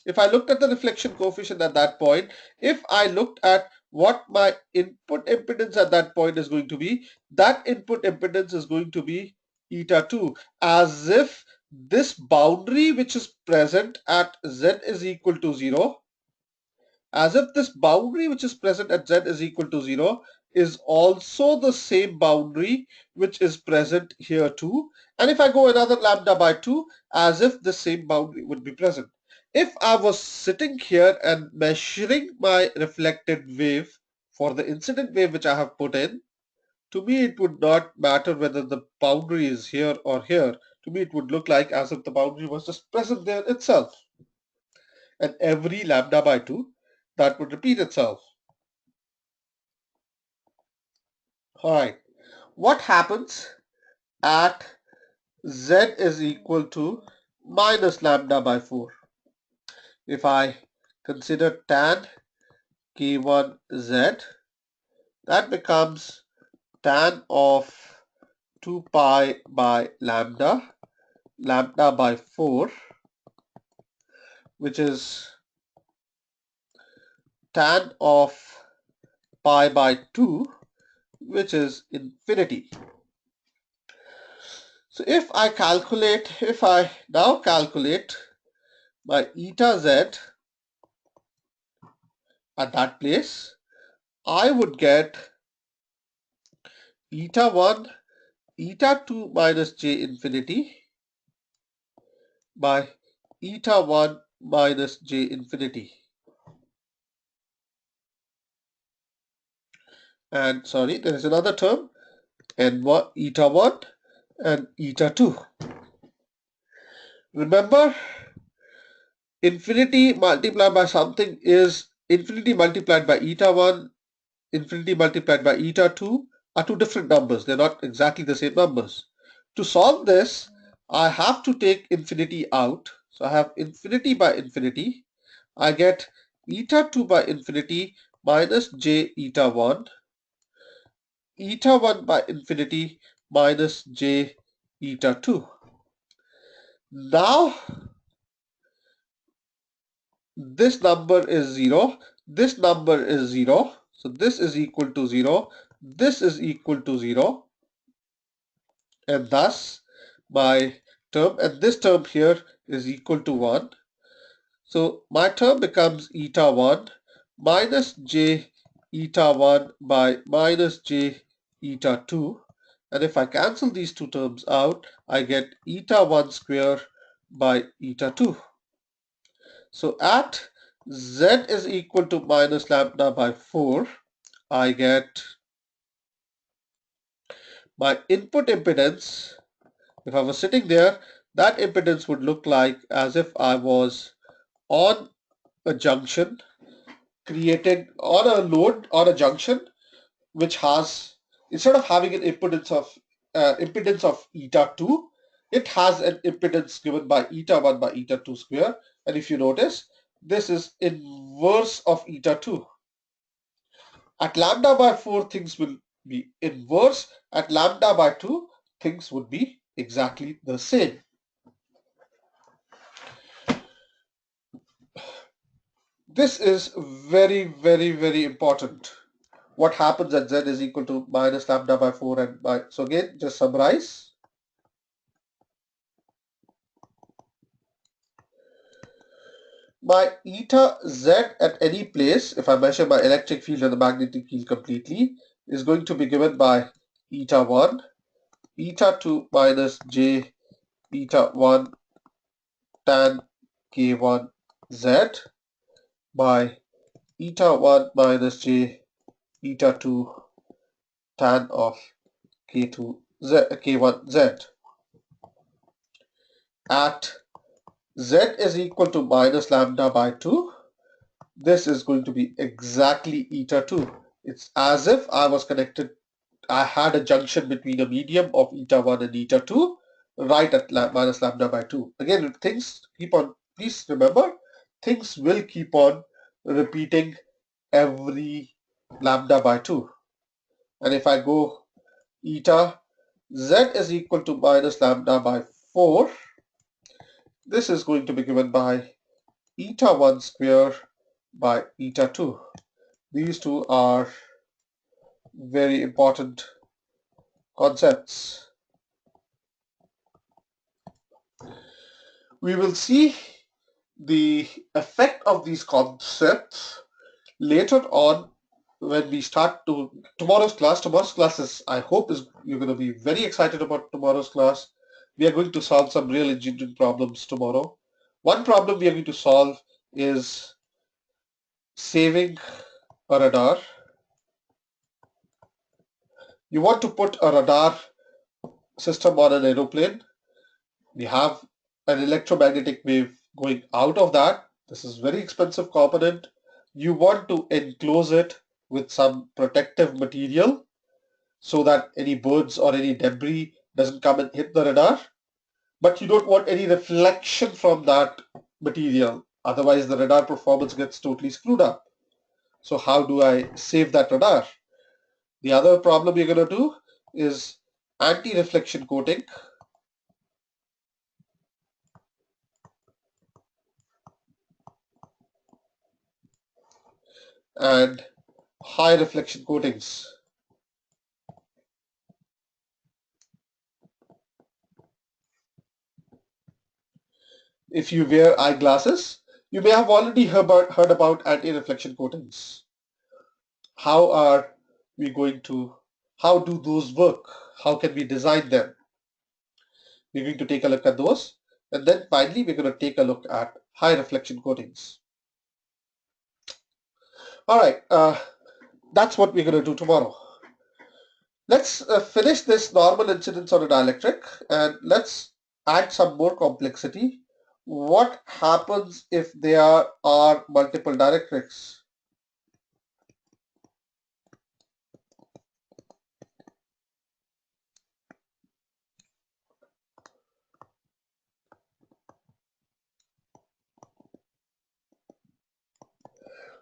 If I looked at the reflection coefficient at that point, if I looked at what my input impedance at that point is going to be, that input impedance is going to be eta 2, as if this boundary which is present at z is equal to 0, as if this boundary which is present at z is equal to 0 is also the same boundary which is present here too. And if I go another lambda by 2, as if the same boundary would be present. If I was sitting here and measuring my reflected wave for the incident wave which I have put in, to me it would not matter whether the boundary is here or here. To me it would look like as if the boundary was just present there itself. And every lambda by 2, that would repeat itself. Alright, what happens at z is equal to minus lambda by 4? If I consider tan k1z, that becomes tan of 2 pi by lambda, lambda by 4, which is tan of pi by 2, which is infinity. So if I now calculate my eta z at that place, I would get eta 1, eta 2 minus j infinity by eta 1 minus j infinity. And sorry, there is another term, n1, eta 1 and eta 2. Remember, infinity multiplied by something is infinity multiplied by eta 1, infinity multiplied by eta 2 are two different numbers. They're not exactly the same numbers. To solve this, I have to take infinity out. So I have infinity by infinity. I get eta 2 by infinity minus j eta 1, eta 1 by infinity minus j eta 2. Now this number is 0, this number is 0, so this is equal to 0, this is equal to 0, and thus my term, and this term here is equal to 1. So my term becomes eta 1 minus j eta 1 by minus j eta 2, and if I cancel these two terms out, I get eta 1 square by eta 2. So at z is equal to minus lambda by 4, I get my input impedance. If I was sitting there, that impedance would look like as if I was on a junction, created on a load on a junction, which has, instead of having an impedance of eta 2, it has an impedance given by eta 1 by eta 2 square. And if you notice, this is inverse of eta 2. At lambda by 4, things will be inverse. At lambda by 2, things would be exactly the same. This is very, very, very important. What happens at z is equal to minus lambda by 4 and by, so again, just summarize. my eta z at any place, if I measure my electric field and the magnetic field completely, is going to be given by eta 1, eta 2 minus j eta 1 tan k1 z by eta 1 minus j eta 2 tan of k2 z k1 z at z is equal to minus lambda by 2. This is going to be exactly eta 2. It's as if I had a junction between a medium of eta 1 and eta 2 right at minus lambda by 2. Again, things keep on, please remember, things will keep on repeating every lambda by 2. And if I go eta z is equal to minus lambda by 4, this is going to be given by eta 1 square by eta 2. These two are very important concepts. We will see the effect of these concepts later on when we start to tomorrow's class. Tomorrow's class is, I hope, is you're going to be very excited about tomorrow's class. We are going to solve some real engineering problems tomorrow. One problem we are going to solve is saving a radar. You want to put a radar system on an aeroplane. We have an electromagnetic wave going out of that. This is very expensive component. You want to enclose it with some protective material so that any birds or any debris doesn't come and hit the radar. But you don't want any reflection from that material. Otherwise, the radar performance gets totally screwed up. So how do I save that radar? The other problem you're going to do is anti-reflection coating. And high reflection coatings. If you wear eyeglasses, you may have already heard about anti-reflection coatings. How are we going to, how do those work? How can we design them? We're going to take a look at those. And then finally, we're going to take a look at high reflection coatings. All right, that's what we're going to do tomorrow. Let's finish this normal incidence on a dielectric and let's add some more complexity. What happens if there are multiple dielectrics?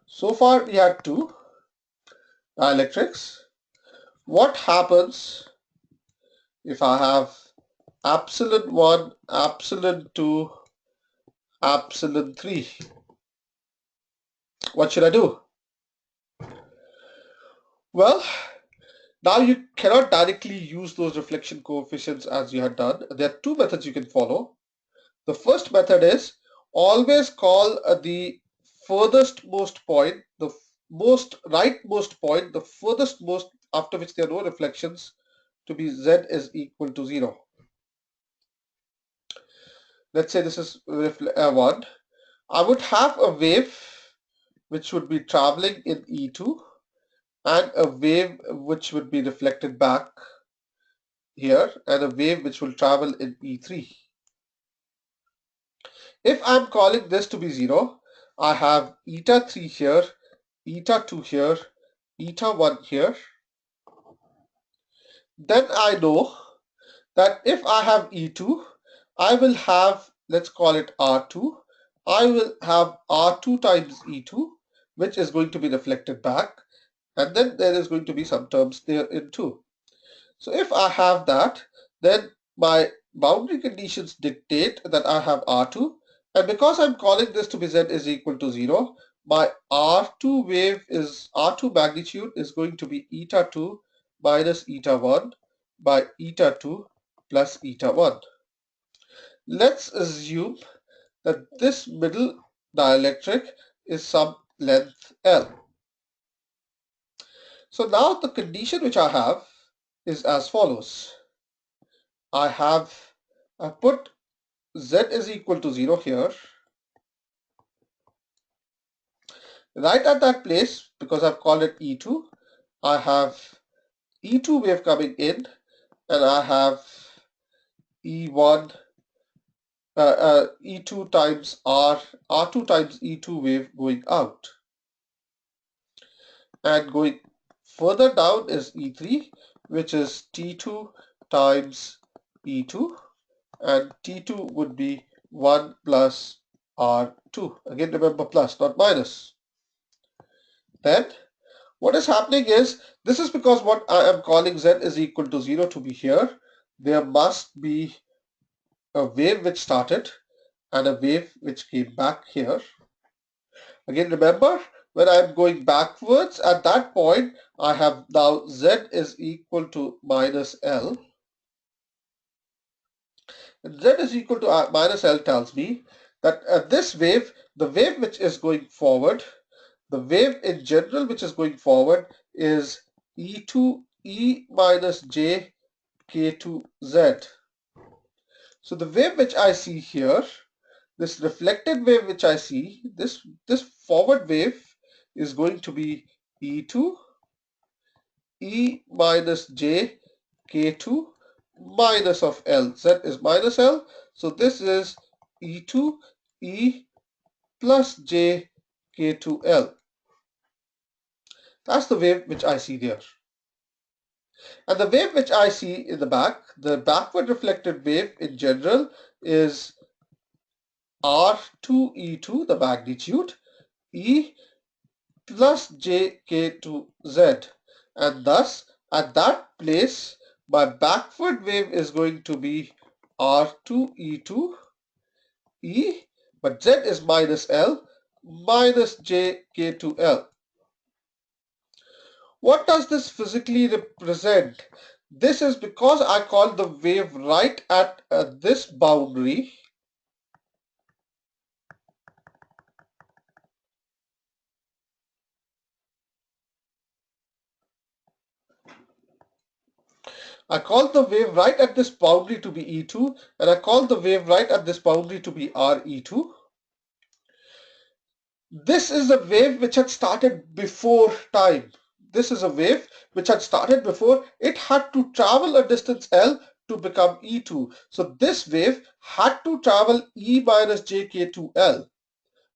So far we had two dielectrics. What happens if I have epsilon 1, epsilon 2, epsilon 3? What should I do? Well, now you cannot directly use those reflection coefficients as you had done. There are two methods you can follow. The first method is always call the furthest most point, the most rightmost point, the furthest most after which there are no reflections, to be z is equal to 0. Let's say this is 1. I would have a wave which would be traveling in E2 and a wave which would be reflected back here and a wave which will travel in E3. If I'm calling this to be 0, I have eta 3 here, eta 2 here, eta 1 here. Then I know that if I have E2, I will have, let's call it R2. I will have R2 times E2, which is going to be reflected back. And then there is going to be some terms there in too. So if I have that, then my boundary conditions dictate that I have R2. And because I'm calling this to be Z is equal to 0, my R2 wave is, R2 magnitude is going to be eta 2 minus eta 1 by eta 2 plus eta 1. Let's assume that this middle dielectric is some length L. So now the condition which I have is as follows. I put Z is equal to 0 here. Right at that place, because I've called it E2, I have E2 wave coming in, and I have E1, E2 times R2 times E2 wave going out. And going further down is E3, which is T2 times E2, and T2 would be 1 plus R2. Again, remember plus, not minus. Then what is happening is, this is because what I am calling Z is equal to 0 to be here. There must be a wave which started and a wave which came back here. Again, remember, when I'm going backwards, at that point, I have now Z is equal to minus L. And Z is equal to minus L tells me that this wave, the wave which is going forward, the wave in general which is going forward is E2 E minus J K2Z. So the wave which I see here, this reflected wave which I see, this forward wave is going to be E2 E minus J K2 minus of L. Z is minus L. So this is E2 E plus J K2L. That's the wave which I see there. And the wave which I see in the back, the backward reflected wave in general is R2E2, the magnitude, E plus JK2Z. And thus, at that place, my backward wave is going to be R2E2 E, but Z is minus L minus JK2L. What does this physically represent? This is because I call the wave right at this boundary. I call the wave right at this boundary to be E2, and I call the wave right at this boundary to be RE2. This is a wave which had started before time. This is a wave which had started before. It had to travel a distance L to become E2. So this wave had to travel E minus JK2L.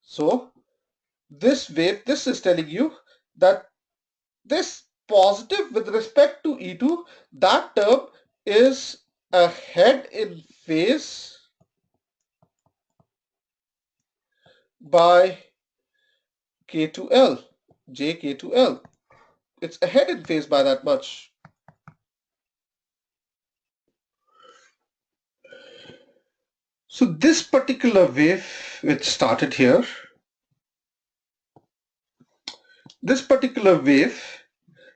So this wave, this is telling you that this positive with respect to E2, that term is ahead in phase by K2L, JK2L. It's ahead in phase by that much. So this particular wave which started here, this particular wave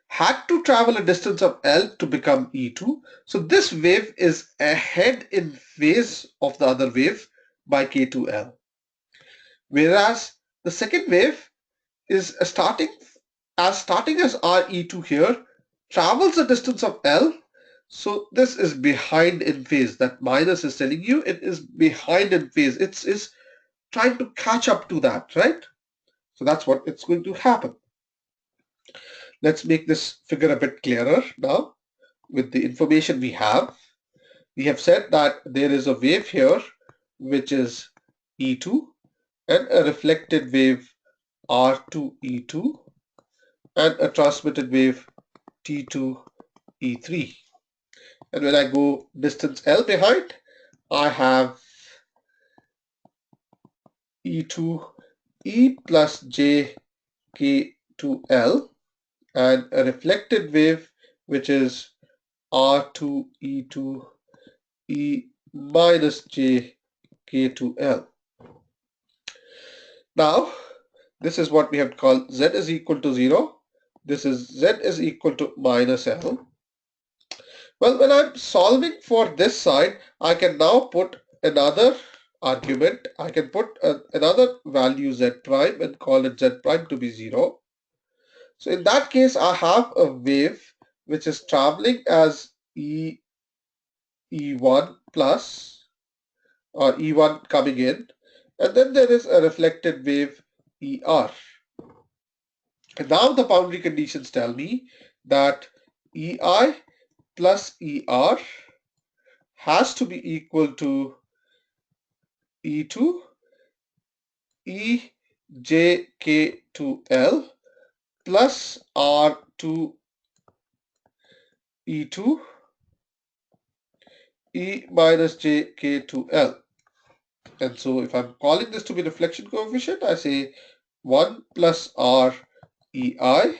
had to travel a distance of L to become E2. So this wave is ahead in phase of the other wave by K2L. Whereas the second wave is starting as RE2 here, travels a distance of L. So this is behind in phase. That minus is telling you it is behind in phase. It's trying to catch up to that, right? So that's what it's going to happen. Let's make this figure a bit clearer now with the information we have. We have said that there is a wave here which is E2 and a reflected wave R2E2 and a transmitted wave T2E3. And when I go distance L behind, I have E2 E plus J K2L and a reflected wave which is R2E2 E minus J K2L. Now, this is what we have called Z is equal to 0. This is Z is equal to minus L. Well, when I'm solving for this side, I can now put another argument, I can put another value z prime and call it z prime to be 0. So in that case, I have a wave which is traveling as E1 plus, or E1 coming in, and then there is a reflected wave ER. And now the boundary conditions tell me that EI plus ER has to be equal to E2 EJK2L plus R2 E2 E minus JK2L. And so if I'm calling this to be reflection coefficient, I say 1 plus R EI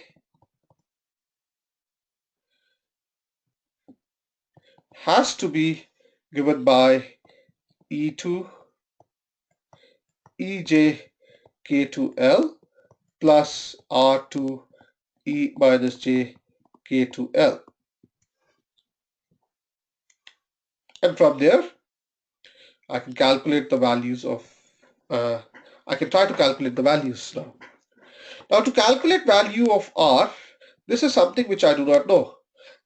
has to be given by E2 EJK2L plus R2 E minus JK2L. And from there, I can calculate the values of, I can try to calculate the values now. Now to calculate value of R, this is something which I do not know.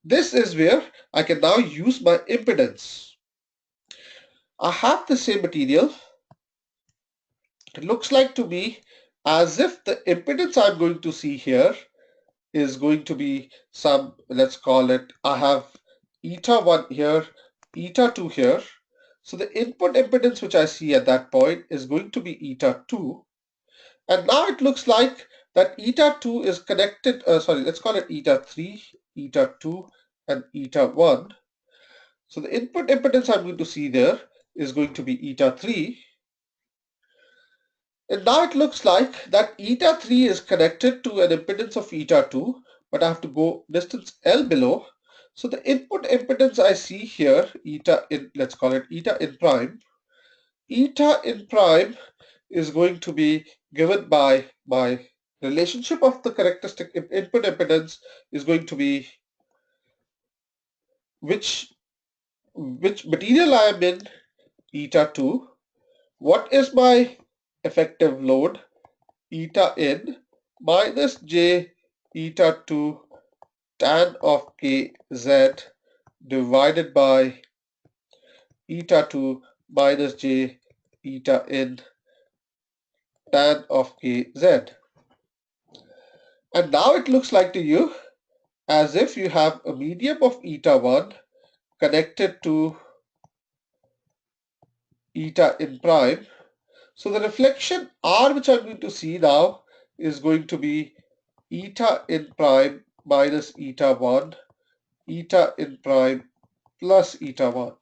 This is where I can now use my impedance. I have the same material. It looks like to me as if the impedance I'm going to see here is going to be some, let's call it, I have eta 1 here, eta 2 here. So the input impedance which I see at that point is going to be eta 2. And now it looks like that eta 2 is connected, let's call it eta 3, eta 2, and eta 1. So the input impedance I'm going to see there is going to be eta 3. And now it looks like that eta 3 is connected to an impedance of eta 2, but I have to go distance L below. So the input impedance I see here, eta in, let's call it eta in prime. Eta in prime is going to be given by my relationship of the characteristic input impedance is going to be which material I am in, eta 2. What is my effective load, eta in, minus j eta 2 tan of kz divided by eta 2 minus j eta in tan of kz. And now it looks like to you as if you have a medium of eta 1 connected to eta in prime. So the reflection R which I'm going to see now is going to be eta in prime minus eta 1, eta in prime plus eta 1.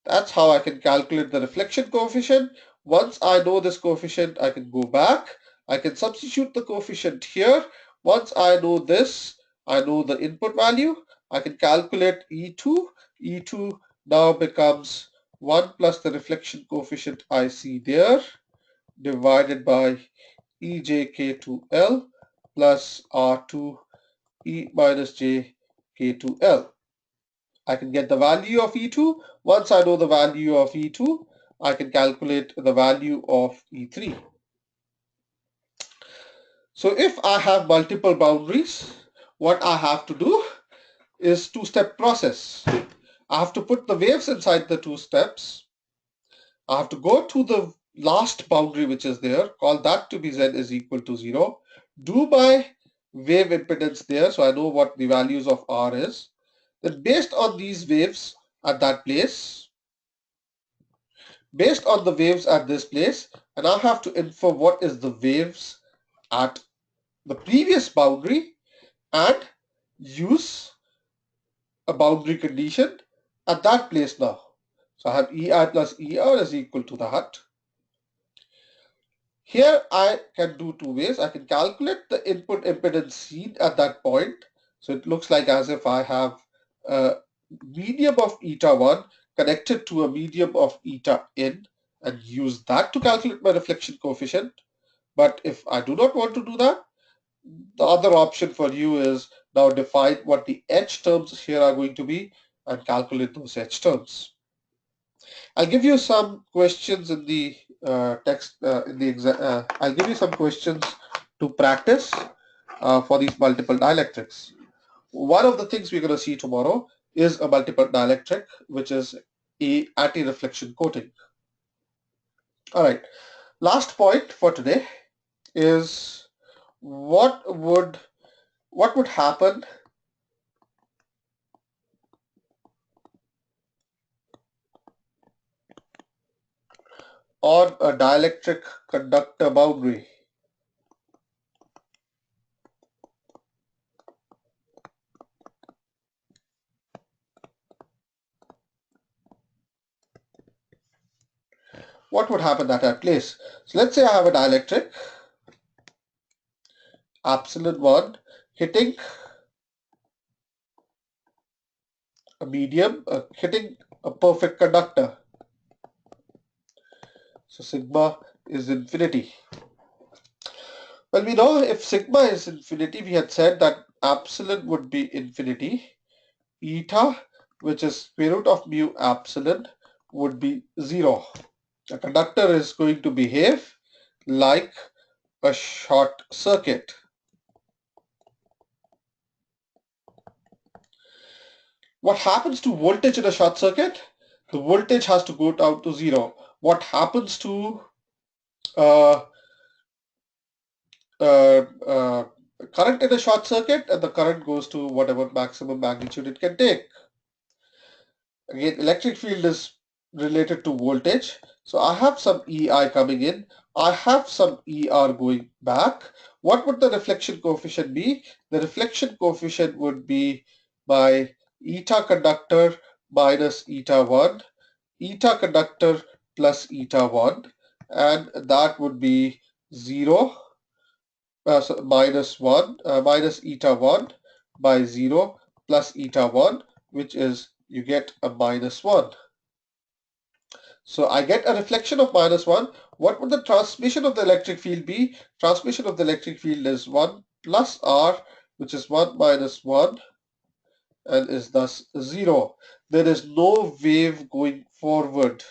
That's how I can calculate the reflection coefficient. Once I know this coefficient, I can go back. I can substitute the coefficient here. Once I know this, I know the input value. I can calculate E2. E2 now becomes 1 plus the reflection coefficient I see there divided by EJK2L plus R2 E minus JK2L. I can get the value of E2. Once I know the value of E2, I can calculate the value of E3. So if I have multiple boundaries, what I have to do is two-step process. I have to put the waves inside the two steps. I have to go to the last boundary which is there, call that to be z is equal to 0. Do my wave impedance there, so I know what the values of R is. Then based on these waves at that place, based on the waves at this place, and I have to infer what is the waves at the previous boundary and use a boundary condition at that place now. So I have EI plus ER is equal to that. Here I can do two ways. I can calculate the input impedance seen at that point. So it looks like as if I have a medium of eta 1 connected to a medium of eta in and use that to calculate my reflection coefficient. But if I do not want to do that, the other option for you is now define what the H terms here are going to be and calculate those H terms. I'll give you some questions in the text in the exam. I'll give you some questions to practice for these multiple dielectrics. One of the things we're going to see tomorrow is a multiple dielectric, which is a anti-reflection coating. All right. Last point for today is what would happen on a dielectric conductor boundary. What would happen at that place? So let's say I have a dielectric, epsilon 1, hitting a medium, hitting a perfect conductor. So sigma is infinity. Well, we know if sigma is infinity, we had said that epsilon would be infinity. Eta, which is square root of mu epsilon, would be 0. The conductor is going to behave like a short circuit. What happens to voltage in a short circuit? The voltage has to go down to 0. What happens to uh, uh, uh, current in a short circuit? And the current goes to whatever maximum magnitude it can take. Again, electric field is related to voltage. So I have some EI coming in. I have some ER going back. What would the reflection coefficient be? The reflection coefficient would be by eta conductor minus eta 1, eta conductor plus eta 1, and that would be 0, so minus 1, minus eta 1 by 0 plus eta 1, which is you get a minus 1. So I get a reflection of minus 1. What would the transmission of the electric field be? Transmission of the electric field is 1 plus R, which is 1 minus 1, and is thus 0. There is no wave going forward.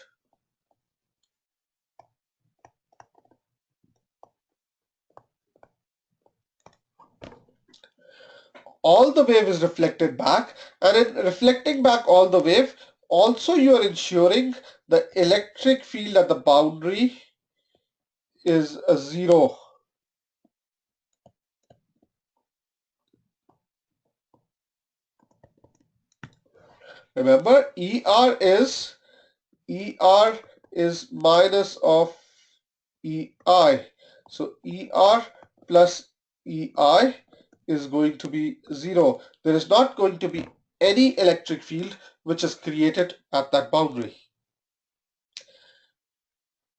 All the wave is reflected back, and in reflecting back all the wave, also you are ensuring the electric field at the boundary is a 0. Remember, ER is minus of EI. So ER plus EI is going to be 0. There is not going to be any electric field which is created at that boundary.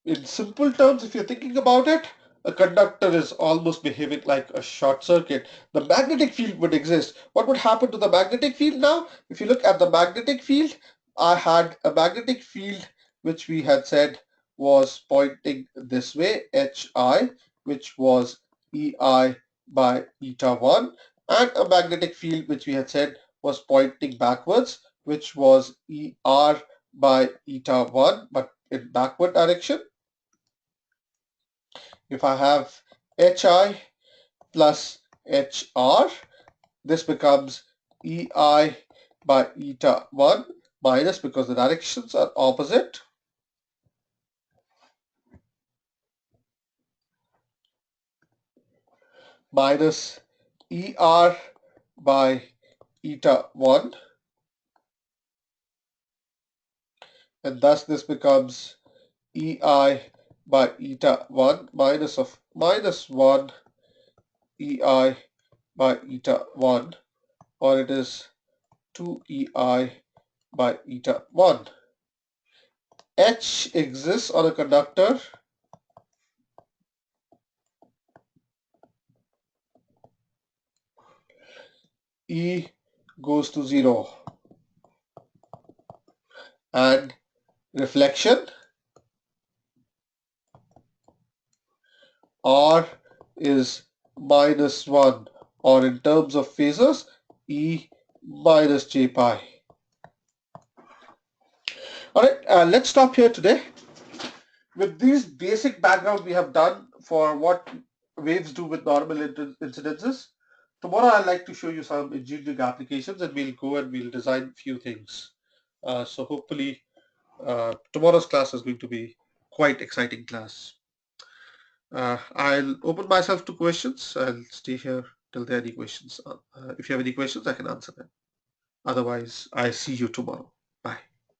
In simple terms, if you're thinking about it, a conductor is almost behaving like a short circuit. The magnetic field would exist. What would happen to the magnetic field now? If you look at the magnetic field, I had a magnetic field which we had said was pointing this way, HI, which was EI by eta 1, and a magnetic field which we had said was pointing backwards, which was ER by eta 1, but in backward direction. If I have HI plus HR, this becomes EI by eta 1 minus, because the directions are opposite, minus ER by eta 1, and thus this becomes EI by eta 1 minus of minus 1 EI by eta 1, or it is 2 EI by eta 1. H exists on a conductor, E goes to 0, and reflection, R is minus 1, or in terms of phasors, E minus J pi. All right, let's stop here today. With these basic background we have done for what waves do with normal incidences, tomorrow I'd like to show you some engineering applications and we'll go and we'll design few things. So hopefully tomorrow's class is going to be quite exciting class. I'll open myself to questions. I'll stay here till there are any questions. If you have any questions, I can answer them. Otherwise, I see you tomorrow. Bye.